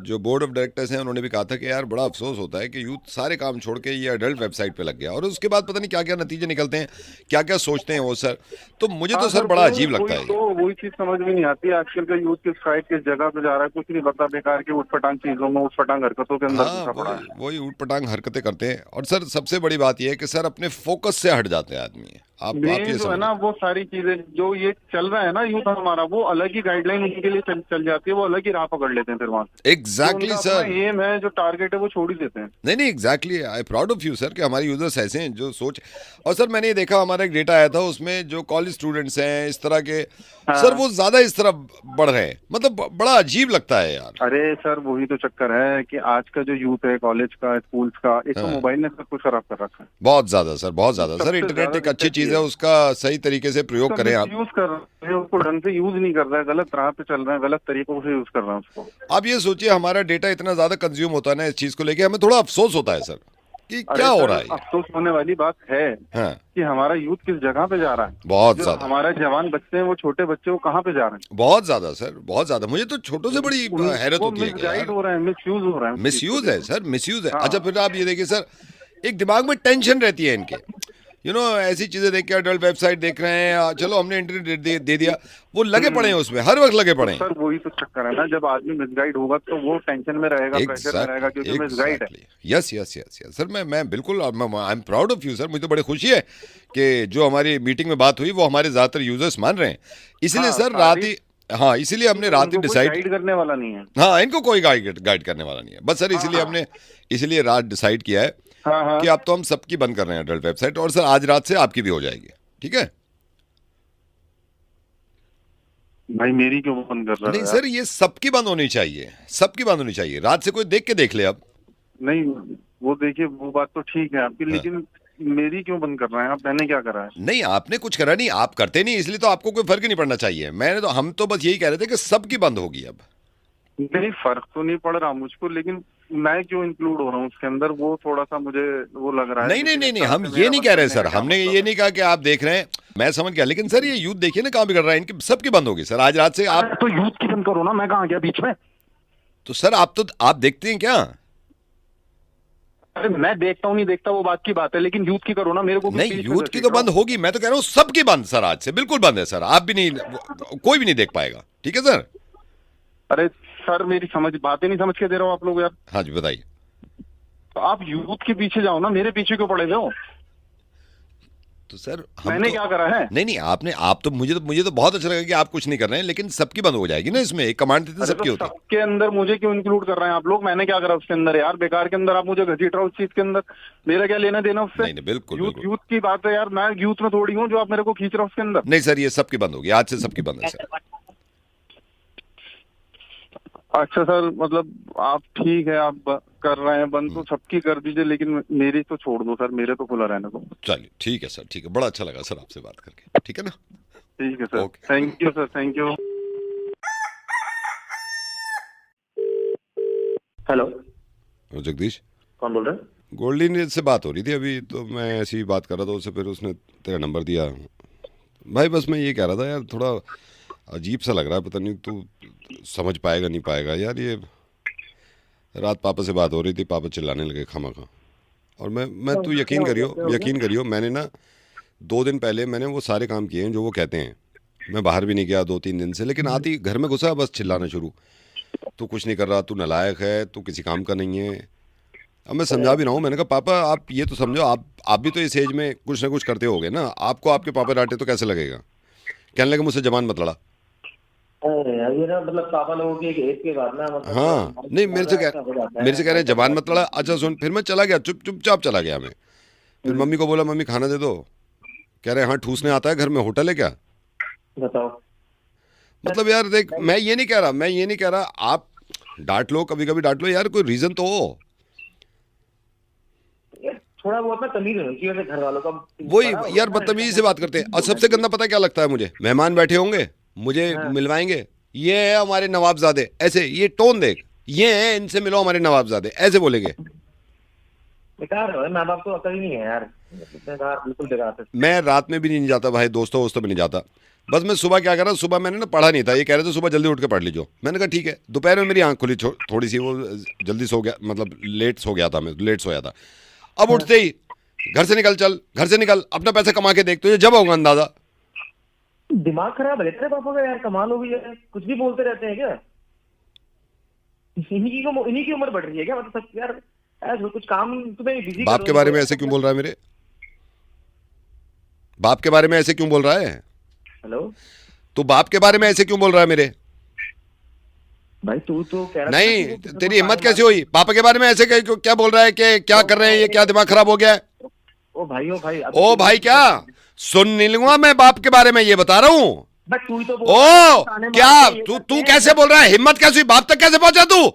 जो बोर्ड ऑफ डायरेक्टर्स हैं उन्होंने भी कहा था कि यार बड़ा अफसोस होता है कि यूथ सारे काम छोड़ के ये अडल्ट वेबसाइट पे लग गया, और उसके बाद पता नहीं क्या क्या नतीजे निकलते हैं, क्या क्या सोचते हैं वो सर। तो मुझे तो हाँ सर बड़ा अजीब लगता है। तो वही चीज समझ में नहीं आती आजकल का यूथ किस साइड किस जगह पे जा रहा है, कुछ नहीं पता। बेकार के उठपटांग चीजों में, उठपटांग हरकतों के अंदर घुसा पड़ा है। वही ऊटपटांग हरकतें करते हैं, और सर सबसे बड़ी बात यह है कि सर अपने फोकस से हट जाते हैं आदमी। आप मेन ये जो है ना, वो सारी चीजें जो ये चल रहा है ना यूथ हमारा, वो अलग ही गाइडलाइन उनके लिए चल जाती है, वो अलग ही राह पकड़ लेते हैं फिर वहां से। एग्जैक्टली सर, एम है जो टारगेट है वो छोड़ ही देते हैं। नहीं नहीं exactly, I proud of you sir कि हमारे यूजर्स ऐसे हैं जो सोच। और सर मैंने ये देखा, हमारा एक डेटा आया था, उसमें जो कॉलेज स्टूडेंट्स हैं इस तरह के, सर वो ज्यादा इस तरफ बढ़ रहे हैं, मतलब बड़ा अजीब लगता है यार। अरे सर वही तो चक्कर है कि आज का जो यूथ है, कॉलेज का, स्कूल्स का, एक तो मोबाइल ने सब कुछ खराब कर रखा है। बहुत ज्यादा सर, बहुत ज्यादा सर। सबसे इंटरनेट ज्यादा एक अच्छी दिक्कत चीज ये है, है। उसका सही तरीके से प्रयोग करें आप। यूज कर रहे हैं उसको, ढंग से यूज नहीं कर रहा है, गलत राह पे चल रहे हैं, गलत तरीकों से यूज कर रहे हैं उसको। आप ये सोचिए, हमारा डेटा इतना ज्यादा कंज्यूम होता है ना इस चीज को लेके, हमें थोड़ा अफसोस होता है सर कि क्या हो रहा है। अफसोस होने वाली बात है हाँ। कि हमारा यूथ किस जगह पे जा रहा है। बहुत जो ज्यादा। हमारे जवान बच्चे हैं, वो छोटे बच्चे, वो कहाँ पे जा रहे हैं? बहुत ज्यादा सर, बहुत ज्यादा। मुझे तो छोटों से बड़ी हैरत होती है कि मिसगाइड हो रहे हैं, मिसयूज हो रहे हैं। मिसयूज है सर, मिसयूज है। हाँ। अच्छा फिर आप ये देखिए सर, एक दिमाग में टेंशन रहती है इनके, ऐसी चीजें देख के, अडल्ट वेबसाइट देख रहे हैं, चलो हमने इंटरनेट दे दिया, वो लगे पड़े हैं उसमें, हर वक्त लगे पड़े हैं। सर वही तो चक्कर है ना, जब आदमी मिसगाइड होगा तो वो टेंशन में रहेगा, प्रेशर में रहेगा, क्योंकि मिसगाइड है। Yes yes yes yes sir, मैं बिल्कुल, I am proud of you sir. मुझे तो बड़ी खुशी है कि जो हमारी मीटिंग में बात हुई वो हमारे ज्यादातर यूजर्स मान रहे हैं। इसीलिए हाँ, सर रात ही, हाँ इसीलिए हमने रात ही डिसाइड, गाइड करने वाला नहीं है। हाँ इनको कोई गाइड करने वाला नहीं है बस सर, इसीलिए हमने इसीलिए रात डिसाइड किया है कि अब तो हम सबकी बंद कर रहे हैं अडल्ट वेबसाइट, और सर आज रात से आपकी भी हो जाएगी, ठीक है? भाई मेरी क्यों बंद कर रहा है? नहीं सर, ये सबकी बंद होनी चाहिए, सबकी बंद होनी चाहिए। रात से कोई देख के देख ले अब। नहीं वो देखिए, वो बात तो ठीक है आपकी, लेकिन मेरी क्यों बंद कर रहे हैं आप? मैंने क्या करा है? नहीं आपने कुछ करा नहीं, आप करते नहीं, इसलिए तो आपको कोई फर्क ही नहीं पड़ना चाहिए। हम तो बस यही कह रहे थे कि सबकी बंद होगी अब। नहीं फर्क तो नहीं पड़ रहा मुझको, लेकिन मैं क्यों इंक्लूड हो रहा हूँ उसके अंदर, वो थोड़ा सा मुझे वो लग रहा है। नहीं, हम ये नहीं कह रहे सर, हमने ये नहीं कहा कि आप देख रहे हैं, मैं समझ गया, लेकिन सर ये यूथ देखिए ना कहाँ बिगड़ रहा है, इनकी सबकी बंद होगी सर आज रात से। आप तो यूथ की बंद करो ना, मैं कहाँ गया बीच में? तो सर आप देखते हैं क्या? अरे मैं देखता हूँ नहीं देखता वो बात की बात है, लेकिन यूथ की करो ना, मेरे को भी नहीं, please यूथ की तो बंद होगी, मैं तो कह रहा हूँ सबकी बंद सर, आज से बिल्कुल बंद है सर। आप भी नहीं, कोई भी नहीं देख पाएगा, ठीक है सर? अरे सर मेरी बातें नहीं समझ के दे रहा हूँ आप लोग यार। हाँ जी बताइए। तो आप यूथ के पीछे जाओ ना, मेरे पीछे क्यों पड़े हो? तो सर मैंने क्या करा है? नहीं आप तो मुझे तो बहुत अच्छा लगा कि आप कुछ नहीं कर रहे हैं, लेकिन सबकी बंद हो जाएगी ना इसमें, एक कमांड देते सबकी होती है। सबके अंदर मुझे क्यों इंक्लूड कर रहे हैं आप लोग? मैंने क्या करा उसके अंदर यार? बेकार के अंदर आप मुझे घसीट रहे हो उस चीज के अंदर, मेरा क्या लेना देना उससे? नहीं बिल्कुल यूथ की बात है यार, मैं यूथ में थोड़ी हूँ जो आप मेरे को खींच रहे हो उसके अंदर। नहीं सर, ये सबकी बंद होगी, आज से सबकी बंद है सर। अच्छा सर, मतलब आप ठीक है, आप कर रहे हैं बंद तो सबकी कर दीजिए, लेकिन मेरी तो छोड़ दो सर, मेरे तो खुला रहने दो। चलिए ठीक है सर, ठीक है, बड़ा अच्छा लगा सर आपसे बात करके, ठीक है ना? ठीक है sir, thank you sir, thank you. Hello Jagdish, कौन बोल रहे हैं? गोल्डी से बात हो रही थी अभी, तो मैं ऐसी ही बात कर रहा था उससे, फिर उसने तेरा नंबर दिया। भाई बस मैं ये कह रहा था यार, थोड़ा अजीब सा लग रहा है, पता नहीं तू समझ पाएगा नहीं पाएगा यार। ये रात पापा से बात हो रही थी, पापा चिल्लाने लगे खामखा, और मैं तू यकीन करियो मैंने ना 2 दिन पहले मैंने वो सारे काम किए हैं जो वो कहते हैं। मैं बाहर भी नहीं गया 2-3 दिन से, लेकिन आती घर में घुसा बस चिल्लाना शुरू, तू कुछ नहीं कर रहा, तू नालायक है, तू किसी काम का नहीं है। अब मैं समझा भी रहा हूँ, मैंने कहा पापा आप ये तो समझो, आप भी तो इस एज में कुछ ना कुछ करते होगे ना, आपको आपके पापा डांटे तो कैसे लगेगा? कहने लगे मुझसे जबान मत लड़ा। ये ना मतलब पापा लोगों की एक एज के बाद ना, मतलब हाँ नहीं, मेरे से कह रहे हैं जबान मत लड़ा। अच्छा सुन, फिर मैं चला गया, चुपचाप चला गया मैं। फिर मम्मी को बोला मम्मी खाना दे दो, कह रहे हाँ ठूसने आता है घर में, होटल है क्या? बताओ। मतलब यार देख, मैं ये नहीं कह रहा आप डांट लो, कभी कभी डांट लो यार, कोई रीजन तो हो। थोड़ा बहुत ना तमीज होनी चाहिए घर वालों का। वही यार बदतमीजी से बात करते हैं। और सबसे गंदा पता क्या लगता है मुझे, मेहमान बैठे होंगे, मुझे मिलवाएंगे, ये है हमारे नवाबजादे, ऐसे ये टोन देख, ये है इनसे मिलो हमारे नवाबजादे, ऐसे बोलेंगे। बेकार है, माँ बाप को अकल ही नहीं है यार, बिल्कुल बेकार है। मैं रात में भी नहीं जाता भाई, दोस्तों में नहीं जाता। बस मैं सुबह क्या कर रहा, सुबह मैंने ना पढ़ा नहीं था, ये कह रहे थे सुबह जल्दी उठ के पढ़ लीजिए। मैंने कहा ठीक है। दोपहर में मेरी आंख खुली थोड़ी सी, वो जल्दी सो गया, मतलब लेट सोया था। अब उठते ही घर से निकल, चल घर से निकल, अपना पैसा कमा के देख, तुझे जब होगा अंदाजा। दिमाग खराब है तेरे पापा का यार, कमाल हो गई है, कुछ भी बोलते रहते हैं क्या? इन्हीं की उम्र बढ़ रही है क्या? मतलब सब यार ऐसा कुछ काम तुम्हें बिजी। बाप के बारे में ऐसे क्यों बोल रहा है मेरे? बाप के बारे में ऐसे क्यों बोल रहा है? हेलो, तू बाप के बारे में ऐसे क्यों बोल रहा है मेरे? भाई तू तो कह रहा नहीं, तेरी हिम्मत कैसे हुई? पापा के बारे में ऐसे क्या बोल रहा है कि क्या कर रहे हैं ये, क्या दिमाग खराब हो गया है? ओ भाई क्या सुन नहीं लूंगा मैं बाप के बारे में, ये बता रहा हूँ। ओ क्या तू कैसे बोल रहा है? हिम्मत कैसे हुई? बाप तक कैसे पहुंचा तू?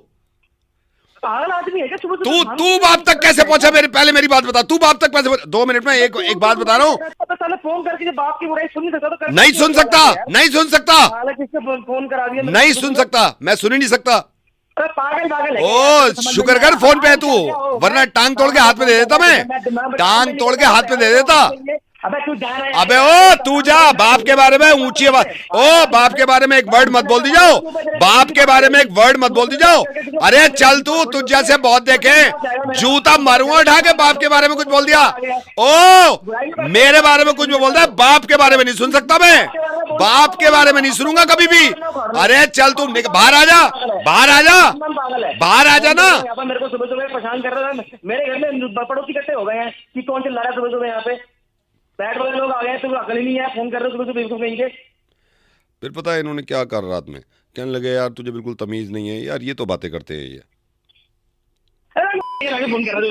पागल आदमी है क्या? तू बाप तक कैसे पहुंचा? पहले मेरी बात बता, तू बाप तक कैसे पहुंचा? 2 मिनट में एक बात बता रहा हूँ। फोन करके बाप की बुराई सुन नहीं सकता तो नहीं सुन सकता, फोन करा दिया, नहीं सुन सकता, मैं सुन ही नहीं सकता। पागल है। ओ शुक्र कर फोन पे है तू, वरना टांग तोड़ के हाथ में दे देता, मैं टांग तोड़ के हाथ में दे देता। अबे ओ तू जा, बाप के बारे में ऊंची आवाज, ओ बाप के बारे में एक वर्ड मत बोल दी जाओ, बाप के बारे में एक वर्ड मत बोल दी जाओ। अरे चल तू, तुझ जैसे बहुत देखे, जूता मारूंगा उठा के, बाप के बारे में कुछ बोल दिया। ओ मेरे बारे में कुछ भी बोलता है, बाप के बारे में नहीं सुन सकता मैं, बाप के बारे में नहीं सुनूंगा कभी भी। अरे चल तू बाहर आ जा, बाहर आ जा ना। मेरे को सुबह सुबह परेशान कर रहा था, मेरे घर में पड़ोसी इकट्ठे हो गए हैं कि कौन चिल्ला रहा है सुबह सुबह, यहाँ पे बैठ वाले लोग आ गए, तो अकल ही नहीं है, फोन कर रहे हो सुबह सुबह कहीं। फिर पता है इन्होंने क्या कर रात में, कहने लगे यार तुझे बिल्कुल तमीज नहीं है यार, ये तो बातें करते हैं ये। फोन कर रहा